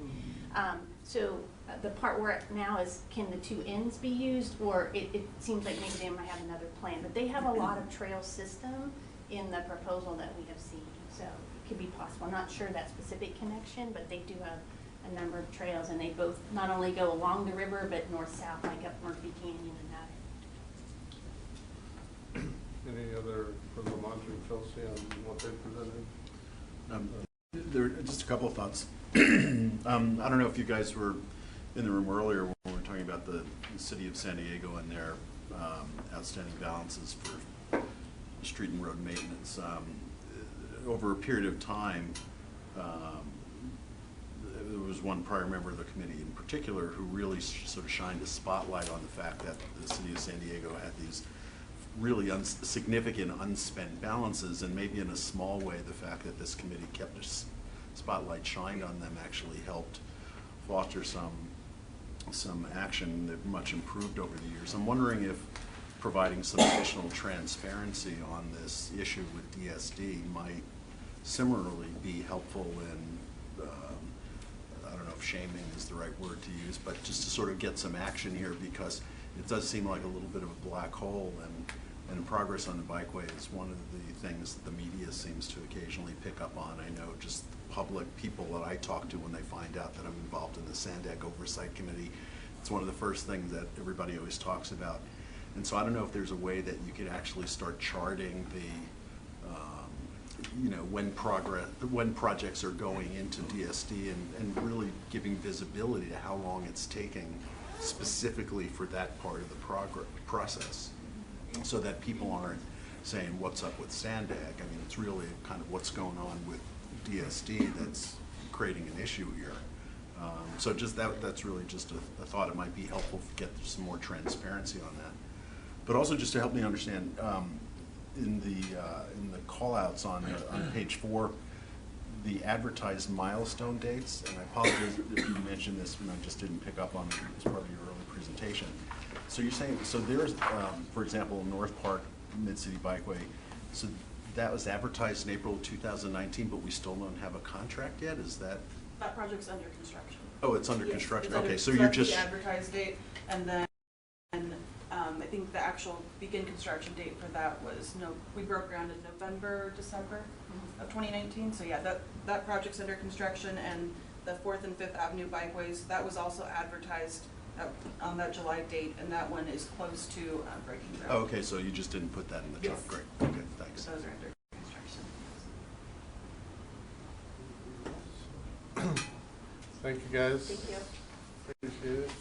So the part we're at now is, can the 2 ends be used, or it seems like maybe they might have another plan. But they have a lot of trail system in the proposal that we have seen, so it could be possible. I'm not sure that specific connection, but they do have a number of trails, and they both not only go along the river, but north-south, like up Murphy Canyon and that. Any other from Lamont and Chelsea on what they presented? There are just a couple of thoughts. I don't know if you guys were in the room earlier when we were talking about the city of San Diego and their outstanding balances for street and road maintenance. Over a period of time, there was one prior member of the committee in particular who really sort of shined a spotlight on the fact that the city of San Diego had these really significant unspent balances, and maybe in a small way the fact that this committee kept a spotlight shined on them actually helped foster some action that much improved over the years. I'm wondering if providing some additional transparency on this issue with DSD might similarly be helpful in, I don't know if shaming is the right word to use, but just to sort of get some action here, because it does seem like a little bit of a black hole, and progress on the bikeway is one of the things that the media seems to occasionally pick up on. I know just public people that I talk to when they find out that I'm involved in the SANDAG Oversight Committee, it's one of the first things that everybody always talks about. And so I don't know if there's a way that you could actually start charting the, when projects are going into DSD and really giving visibility to how long it's taking specifically for that part of the process, so that people aren't saying what's up with Sandag. I mean, it's really kind of what's going on with DSD that's creating an issue here. So just that's really just a thought. It might be helpful to get some more transparency on that. But also just to help me understand, in the call-outs on page 4, the advertised milestone dates, and I apologize if you mentioned this and I just didn't pick up on it as part of your early presentation. So you're saying, so there's, for example, North Park Mid-City Bikeway, so that was advertised in April 2019, but we still don't have a contract yet? Is that? That project's under construction. Oh, it's under Yes, construction. it's under- Okay, so that's you're just. the advertised date, and then I think the actual begin construction date for that was we broke ground in November, December of 2019. So yeah, that project's under construction, and the 4th and 5th Avenue bikeways, that was also advertised on that July date, and that one is close to breaking ground. Oh, okay, so you just didn't put that in the chart. Yes. Great. Okay, thanks. Those are under construction. Thank you, guys. Thank you. Appreciate it.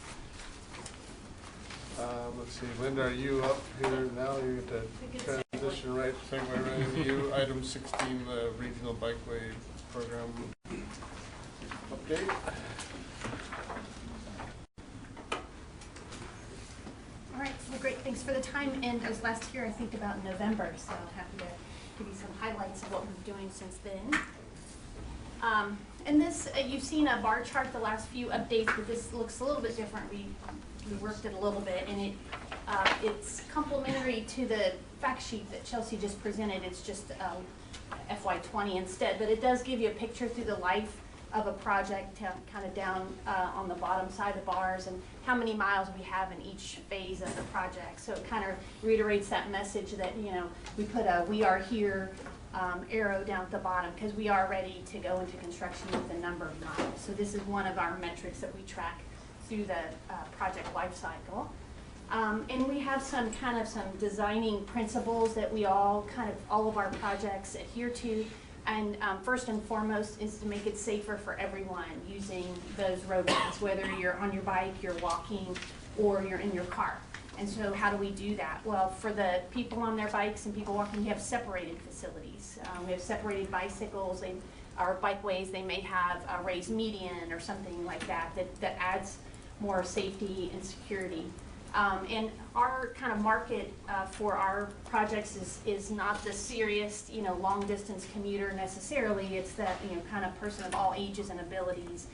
Let's see, Linda, are you up here now? You get to transition right, segue right into you. Item 16, the Regional Bikeway Program update. All right, well, great, thanks for the time, and I was last here, I think, about November, so happy to give you some highlights of what we're doing since then. And this, you've seen a bar chart the last few updates, but this looks a little bit different. We worked it a little bit, and it's complementary to the fact sheet that Chelsea just presented. It's just FY20 instead, but it does give you a picture through the life of a project, kind of down on the bottom side of the bars, and how many miles we have in each phase of the project. So it kind of reiterates that message that, you know, we put a "we are here" arrow down at the bottom, because we are ready to go into construction with a number of miles. So this is one of our metrics that we track through the project life cycle. And we have some designing principles that we all of our projects adhere to. And first and foremost is to make it safer for everyone using those roadways, whether you're on your bike, you're walking, or you're in your car. And so how do we do that? Well, for the people on their bikes and people walking, we have separated facilities. We have separated bicycles or bikeways. They may have a raised median or something like that adds more safety and security. And our kind of market for our projects is not the serious, long distance commuter necessarily. It's that, kind of person of all ages and abilities,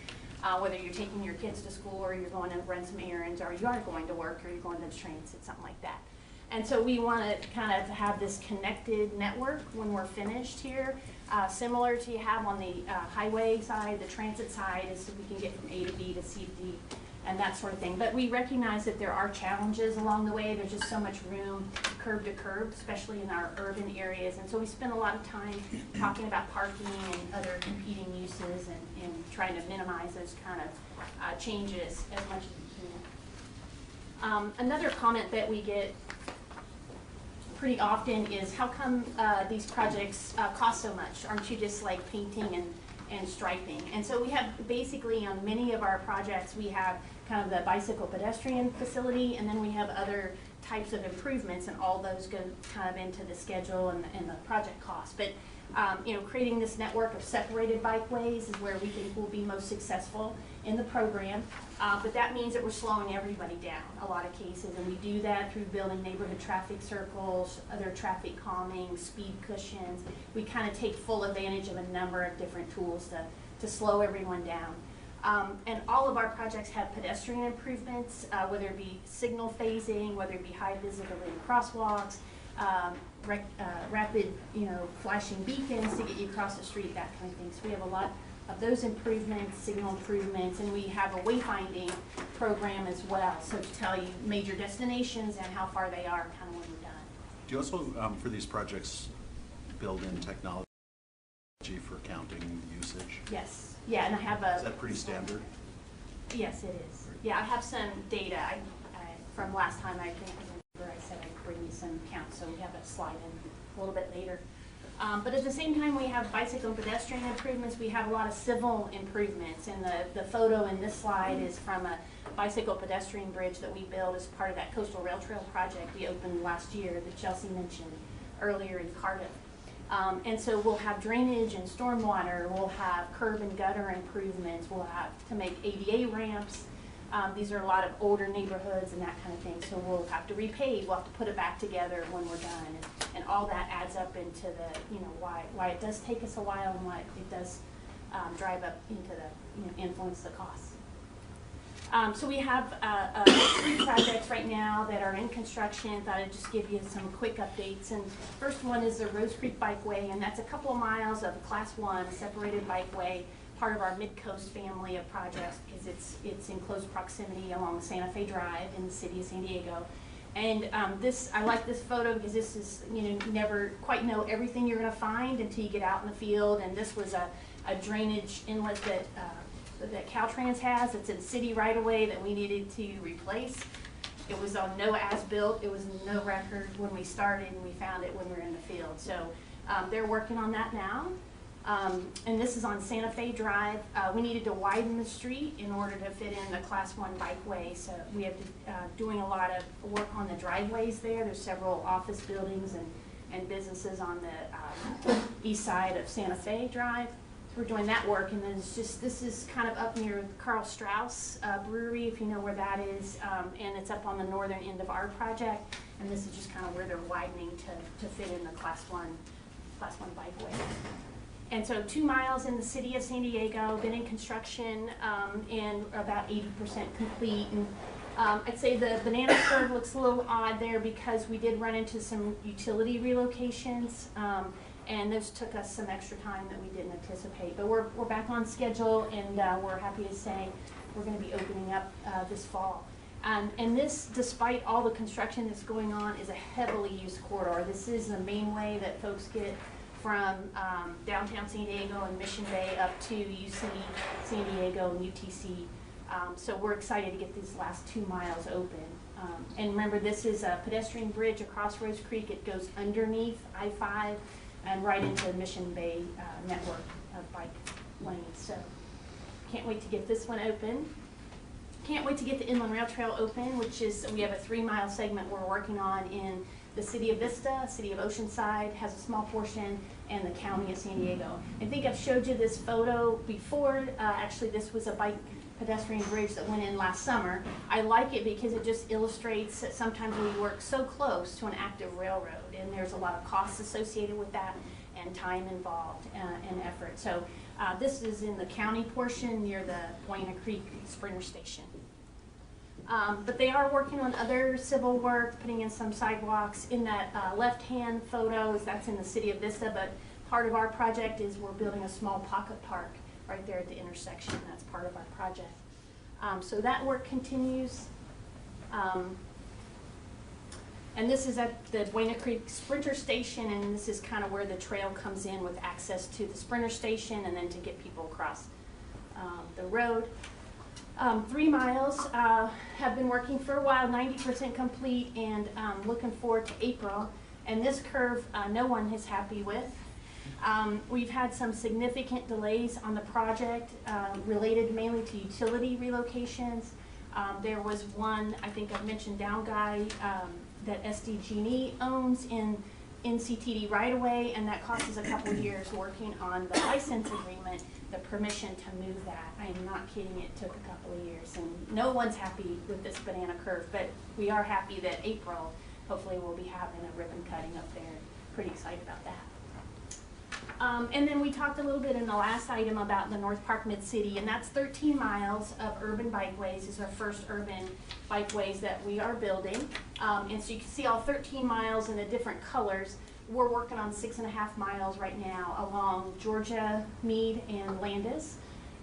whether you're taking your kids to school or you're going to run some errands, or you are going to work, or you're going to the transit, something like that. And so we want to kind of have this connected network when we're finished here, similar to you have on the highway side, the transit side, is so we can get from A to B to C to D, and that sort of thing. But we recognize that there are challenges along the way. There's just so much room curb to curb, especially in our urban areas. And so we spend a lot of time talking about parking and other competing uses and trying to minimize those kind of changes as much as we can. Another comment that we get pretty often is, how come these projects cost so much? Aren't you just like painting and striping? And so we have basically on many of our projects, we have kind of the bicycle pedestrian facility, and then we have other types of improvements, and all those go kind of into the schedule and the project cost. But creating this network of separated bikeways is where we think we'll be most successful in the program. But that means that we're slowing everybody down a lot of cases, and we do that through building neighborhood traffic circles, other traffic calming, speed cushions. We kind of take full advantage of a number of different tools to slow everyone down. And all of our projects have pedestrian improvements, whether it be signal phasing, whether it be high visibility crosswalks, rapid, flashing beacons to get you across the street, that kind of thing. So we have a lot of those improvements, signal improvements, and we have a wayfinding program as well, so to tell you major destinations and how far they are kind of when we're done. Do you also, for these projects, build in technology for counting usage? Yes. Yeah, and I have a... Is that pretty standard? Yes, it is. Yeah, I have some data from last time. I remember I said I'd bring you some counts, so we have a slide in a little bit later. But at the same time, we have bicycle and pedestrian improvements. We have a lot of civil improvements, and the photo in this slide is from a bicycle pedestrian bridge that we built as part of that coastal rail trail project we opened last year that Chelsea mentioned. earlier in Cardiff. And so we'll have drainage and stormwater, we'll have curb and gutter improvements, we'll have to make ADA ramps. These are a lot of older neighborhoods and that kind of thing, so we'll have to repave, we'll have to put it back together when we're done. And all that adds up into the, why it does take us a while and why it does drive up into the, influence the costs. So we have 3 projects right now that are in construction. Thought I'd just give you some quick updates. And first one is the Rose Creek Bikeway, and that's a couple of miles of Class 1 separated bikeway, part of our Mid-Coast family of projects because it's in close proximity along Santa Fe Drive in the city of San Diego. And I like this photo because this is, you never quite know everything you're going to find until you get out in the field. And this was a drainage inlet that Caltrans has. It's in city right away that we needed to replace. It was on no as-built. It was no record when we started, and we found it when we were in the field. So they're working on that now. And this is on Santa Fe Drive. We needed to widen the street in order to fit in the Class 1 bikeway. So we have to doing a lot of work on the driveways there. There's several office buildings and businesses on the east side of Santa Fe Drive. We're doing that work, and then this is kind of up near Carl Strauss Brewery, if you know where that is, and it's up on the northern end of our project, and this is just kind of where they're widening to fit in the Class 1 bikeway. And so 2 miles in the city of San Diego, been in construction, and about 80% complete. And I'd say the banana curve looks a little odd there because we did run into some utility relocations. And those took us some extra time that we didn't anticipate. But we're back on schedule, and we're happy to say we're going to be opening up this fall. And this, despite all the construction that's going on, is a heavily used corridor. This is the main way that folks get from downtown San Diego and Mission Bay up to UC San Diego and UTC. So we're excited to get these last 2 miles open. And remember, this is a pedestrian bridge across Rose Creek. It goes underneath I-5 and right into the Mission Bay network of bike lanes. So can't wait to get this one open. Can't wait to get the Inland Rail Trail open, which is, we have a 3-mile segment we're working on in the city of Vista, city of Oceanside has a small portion, and the county of San Diego. I think I've showed you this photo before. Actually, this was a bike pedestrian bridge that went in last summer. I like it because it just illustrates that sometimes we work so close to an active railroad, and there's a lot of costs associated with that and time involved and effort. So this is in the county portion near the Buena Creek Sprinter Station. But they are working on other civil work, putting in some sidewalks. In that left-hand photo, that's in the city of Vista, but part of our project is we're building a small pocket park right there at the intersection. That's part of our project. So that work continues. And this is at the Buena Creek Sprinter Station, and this is kind of where the trail comes in with access to the Sprinter Station and then to get people across the road. 3 miles have been working for a while, 90% complete, and looking forward to April. And this curve, no one is happy with. We've had some significant delays on the project related mainly to utility relocations. There was one, I think I've mentioned Down Guy, that SDG&E owns in CTD right away, and that cost us a couple of years working on the license agreement, the permission to move that. I am not kidding, it took a couple of years, and no one's happy with this banana curve, but we are happy that April, hopefully we'll be having a ribbon cutting up there. Pretty excited about that. And then we talked a little bit in the last item about the North Park Mid-City, and that's 13 miles of urban bikeways. This is our first urban bikeways that we are building. And so you can see all 13 miles in the different colors. We're working on 6.5 miles right now along Georgia, Meade, and Landis.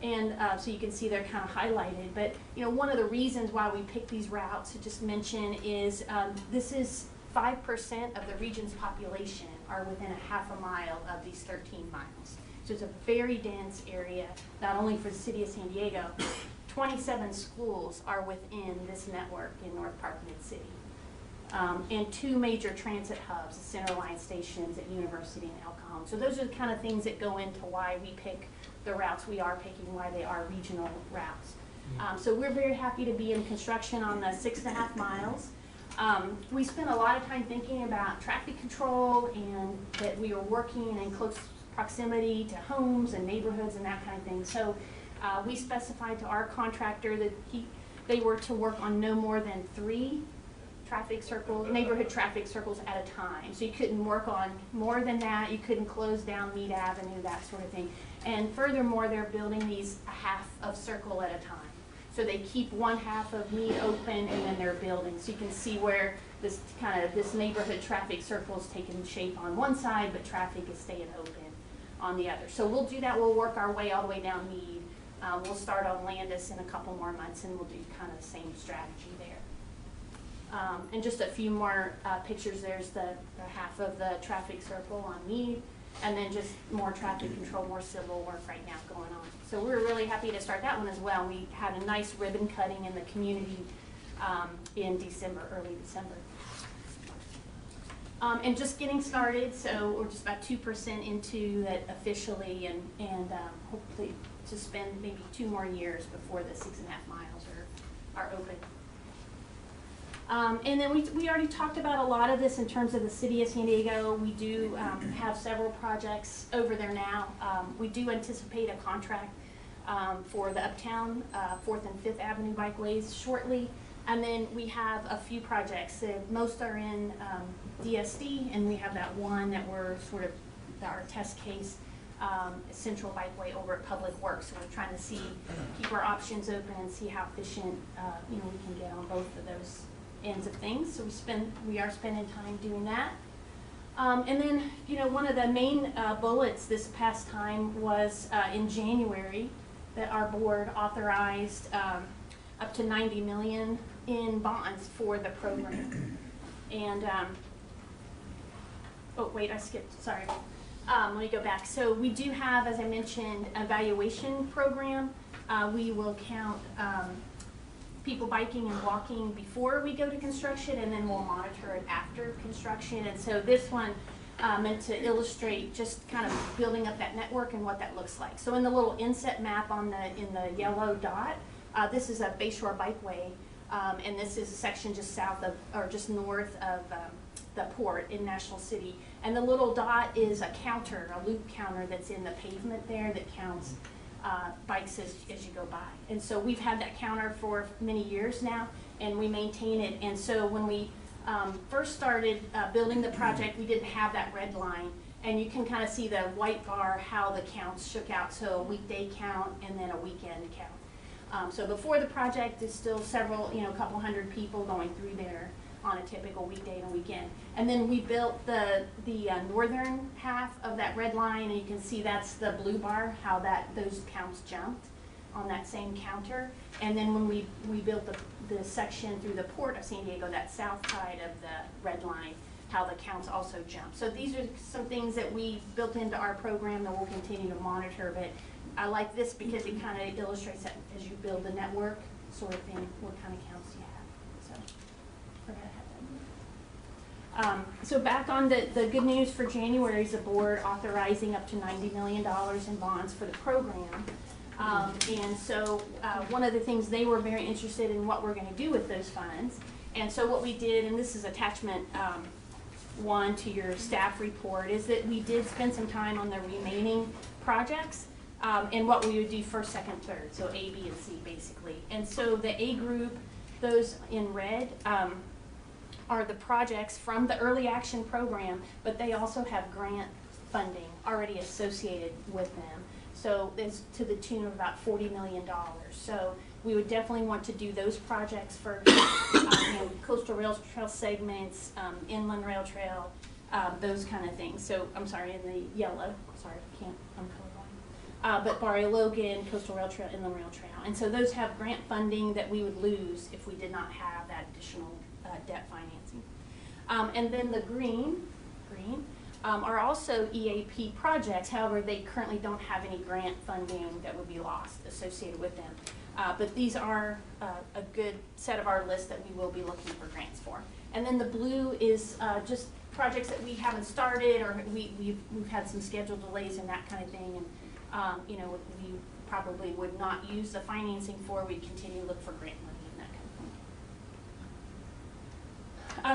And so you can see they're kind of highlighted. But you know, one of the reasons why we picked these routes to just mention is this is 5% of the region's population are within a half a mile of these 13 miles. So it's a very dense area, not only for the city of San Diego, 27 schools are within this network in North Park Mid-City. And 2 major transit hubs, the Center Line stations at University and El Cajon. So those are the kind of things that go into why we pick the routes we are picking, why they are regional routes. So we're very happy to be in construction on the 6.5 miles. We spent a lot of time thinking about traffic control and that we were working in close proximity to homes and neighborhoods and that kind of thing. So we specified to our contractor that they were to work on no more than 3 traffic circles, neighborhood traffic circles at a time. So you couldn't work on more than that. You couldn't close down Mead Avenue, that sort of thing. And furthermore, they're building these a half of circle at a time. So they keep one half of Mead open and then they're building. So you can see where this this neighborhood traffic circle is taking shape on one side, but traffic is staying open on the other. So we'll do that. We'll work our way all the way down Mead. We'll start on Landis in a couple more months, and we'll do kind of the same strategy there. And just a few more pictures. There's the half of the traffic circle on Mead, and then just more traffic control, more civil work right now going on. So we're really happy to start that one as well. We had a nice ribbon cutting in the community in December, early December. And just getting started, so we're just about 2% into that officially, and hopefully to spend maybe 2 more years before the 6.5 miles are open. And then we already talked about a lot of this in terms of the city of San Diego. We do have several projects over there now. We do anticipate a contract for the Uptown 4th and 5th Avenue bikeways shortly. And then we have a few projects. Most are in DSD, and we have that one that we're sort of our test case, Central Bikeway over at Public Works. So we're trying to keep our options open and see how efficient we can get on both of those ends of things. So we are spending time doing that. And then one of the main bullets this past time was in January that our board authorized up to $90 million in bonds for the program. And oh wait, I skipped, sorry. Let me go back. So we do have, as I mentioned, evaluation program. We will count people biking and walking before we go to construction, and then we'll monitor it after construction. And so this one meant to illustrate just kind of building up that network and what that looks like. So in the little inset map in the yellow dot, this is a Bayshore Bikeway, and this is a section just south of, or just north of the port in National City. And the little dot is a counter, a loop counter that's in the pavement there that counts bikes as you go by. And so we've had that counter for many years now, and we maintain it. And so when we first started building the project, we didn't have that red line. And you can kind of see the white bar, how the counts shook out. So a weekday count and then a weekend count. So before the project, there's still several, a couple hundred people going through there on a typical weekday and a weekend. And then we built the northern half of that red line, and you can see that's the blue bar, how those counts jumped on that same counter. And then when we built the section through the port of San Diego, that south side of the red line, how the counts also jumped. So these are some things that we built into our program that we'll continue to monitor. But I like this because it kind of illustrates that as you build the network sort of thing, what kind of counts you have. So we're gonna have that. So back on the good news for January is the board authorizing up to $90 million in bonds for the program. And so one of the things they were very interested in what we're going to do with those funds. And so what we did, and this is attachment 1 to your staff report, is that we did spend some time on the remaining projects and what we would do first, second, third, so A, B, and C basically. And so the A group, those in red, are the projects from the early action program, but they also have grant funding already associated with them. So it's to the tune of about $40 million. So we would definitely want to do those projects first, coastal rail trail segments, inland rail trail, those kind of things. So I'm sorry, in the yellow, sorry, I'm colorblind. But Barrio Logan, coastal rail trail, inland rail trail. And so those have grant funding that we would lose if we did not have that additional debt financing. And then the green are also EAP projects. However, they currently don't have any grant funding that would be lost associated with them. But these are a good set of our list that we will be looking for grants for. And then the blue is just projects that we haven't started, or we've had some schedule delays and that kind of thing. And we probably would not use the financing for. We'd continue to look for grant money and that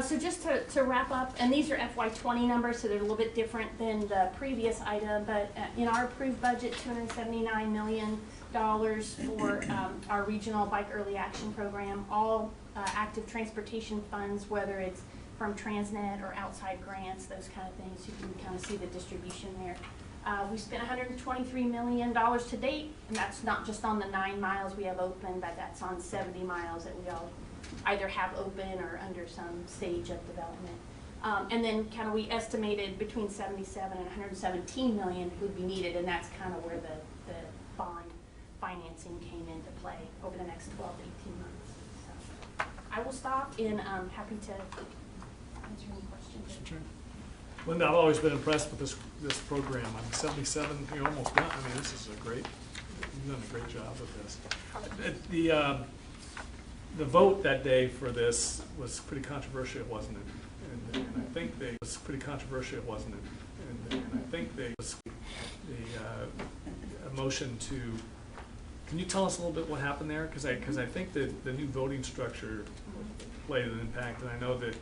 So just to wrap up, and these are FY20 numbers, so they're a little bit different than the previous item, but in our approved budget, $279 million for our regional bike early action program, all active transportation funds, whether it's from Transnet or outside grants, those kind of things. You can kind of see the distribution there. We spent $123 million to date, and that's not just on the 9 miles we have open, but that's on 70 miles that we all either have open or under some stage of development. And then kind of we estimated between 77 and 117 million would be needed, and that's kind of where the bond financing came into play over the next 12 to 18 months. So I will stop, and I'm happy to answer any questions. Sure. Linda, I've always been impressed with this program. I'm 77, you're almost done. I mean, this is you've done a great job with this. The vote that day for this was pretty controversial, wasn't it? And I think was pretty controversial, wasn't it? And I think a motion to. Can you tell us a little bit what happened there? Because I think that the new voting structure played an impact, and I know that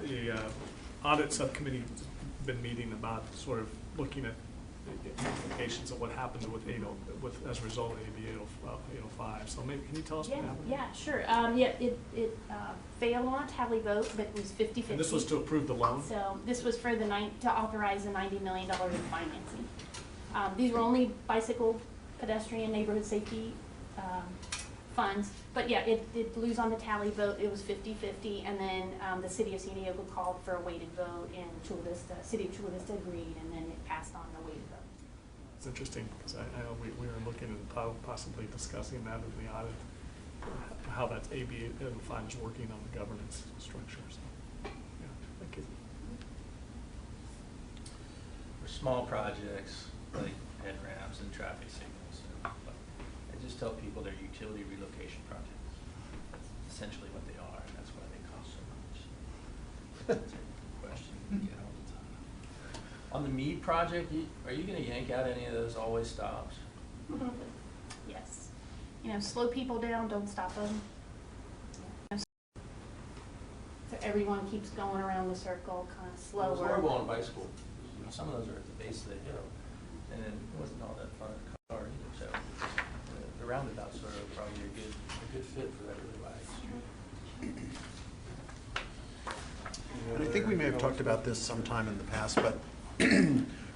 the audit subcommittee has been meeting about sort of looking at the implications of what happened as a result of AB 805. So maybe can you tell us what happened? Yeah, sure. It failed on a tally vote, but it was 50-50. And this was to approve the loan? So this was for to authorize the $90 million in financing. These were only bicycle, pedestrian, neighborhood safety funds. But yeah, it did lose on the tally vote. It was 50-50, and then the city of San Diego called for a weighted vote, and city of Chula Vista agreed, and then it passed on the weighted vote. It's interesting because I know we were looking at possibly discussing that in the audit, how that AB 805 is working on the governance structure. So, yeah, thank you. For small projects like head ramps and traffic signals, but I just tell people they're utility relocation projects. That's essentially what they are, and that's why they cost so much. That's a question we get all the time. On the Mead project, are you going to yank out any of those always stops? Yes. Slow people down, don't stop them. So everyone keeps going around the circle, kind of slower. It was horrible on bicycle. Some of those are at the base of the hill, and then it wasn't all that fun in a car either. So the roundabouts are probably a good fit for that really wide street. And I think we may have talked about this sometime in the past, but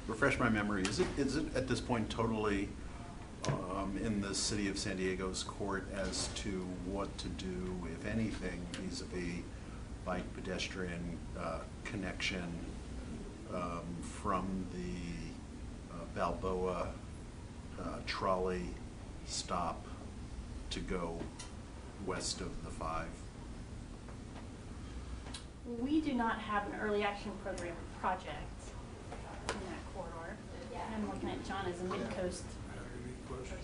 refresh my memory. Is it at this point totally in the city of San Diego's court as to what to do, if anything, vis-a-vis bike pedestrian connection from the Balboa trolley stop to go west of the 5? We do not have an early action program project in that corridor. I'm looking at John as a mid-coast person.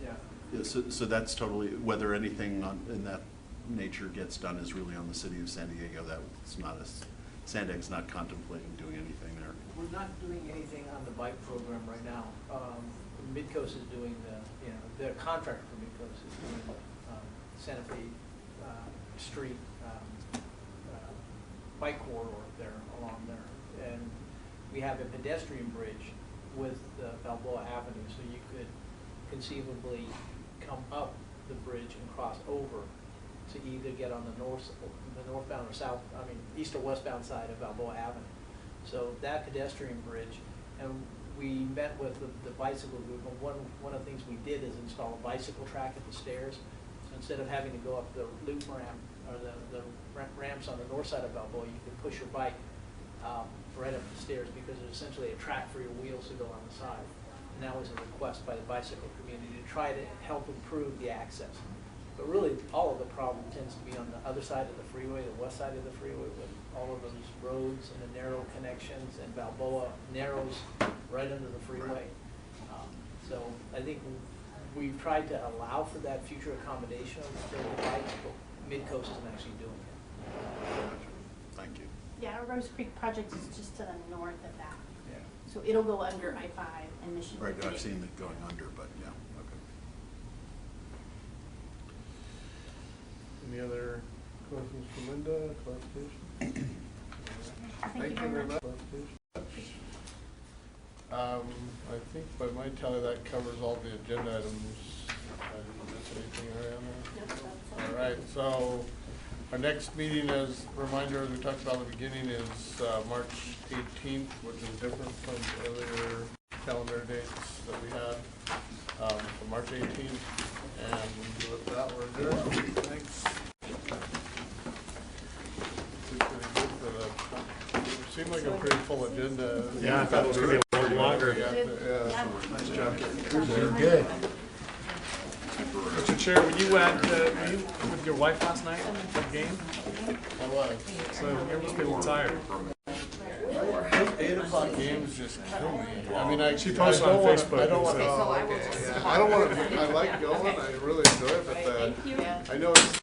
Yeah, so that's totally, whether anything in that nature gets done is really on the city of San Diego. That's not Sandag's not contemplating doing anything there. We're not doing anything on the bike program right now. Midcoast is doing the contractor for Midcoast is doing Santa Fe Street bike corridor there, along there. And we have a pedestrian bridge with Balboa Avenue, so you could conceivably come up the bridge and cross over to either get on the northbound or east or westbound side of Balboa Avenue. So that pedestrian bridge, and we met with the bicycle group, and one of the things we did is install a bicycle track at the stairs. So instead of having to go up the loop ramp or the ramps on the north side of Balboa, you can push your bike right up the stairs, because there's essentially a track for your wheels to go on the side. And that was a request by the bicycle community to try to help improve the access. But really, all of the problem tends to be on the other side of the freeway, the west side of the freeway, with all of those roads and the narrow connections, and Balboa narrows right under the freeway. So I think we've tried to allow for that future accommodation of the bikes, but Midcoast isn't actually doing it. Thank you. Yeah, our Rose Creek project is just to the north of that. Yeah. So it'll go under I-5 and Mission. Right, I've seen it going under, but yeah, okay. Any other Questions for Linda, clarification? Thank you very much. I think by my tally, that covers all the agenda items. I didn't miss anything, Ariana? All right, so our next meeting, as a reminder, as we talked about at the beginning, is March 18th, which is different from the earlier calendar dates that we had, for March 18th. And with that, we're adjourned. Thanks. It seemed like a pretty full agenda. Yeah, I thought it was going to be a little longer. Yeah. Nice job. Good. Mr. Chair, were you with your wife last night at the game? I was. So you must be a little tired. 8 o'clock games just kill me. I mean, She posted on Facebook. I don't want to. and said, I don't want to. I like going. I really enjoy it, but I know it's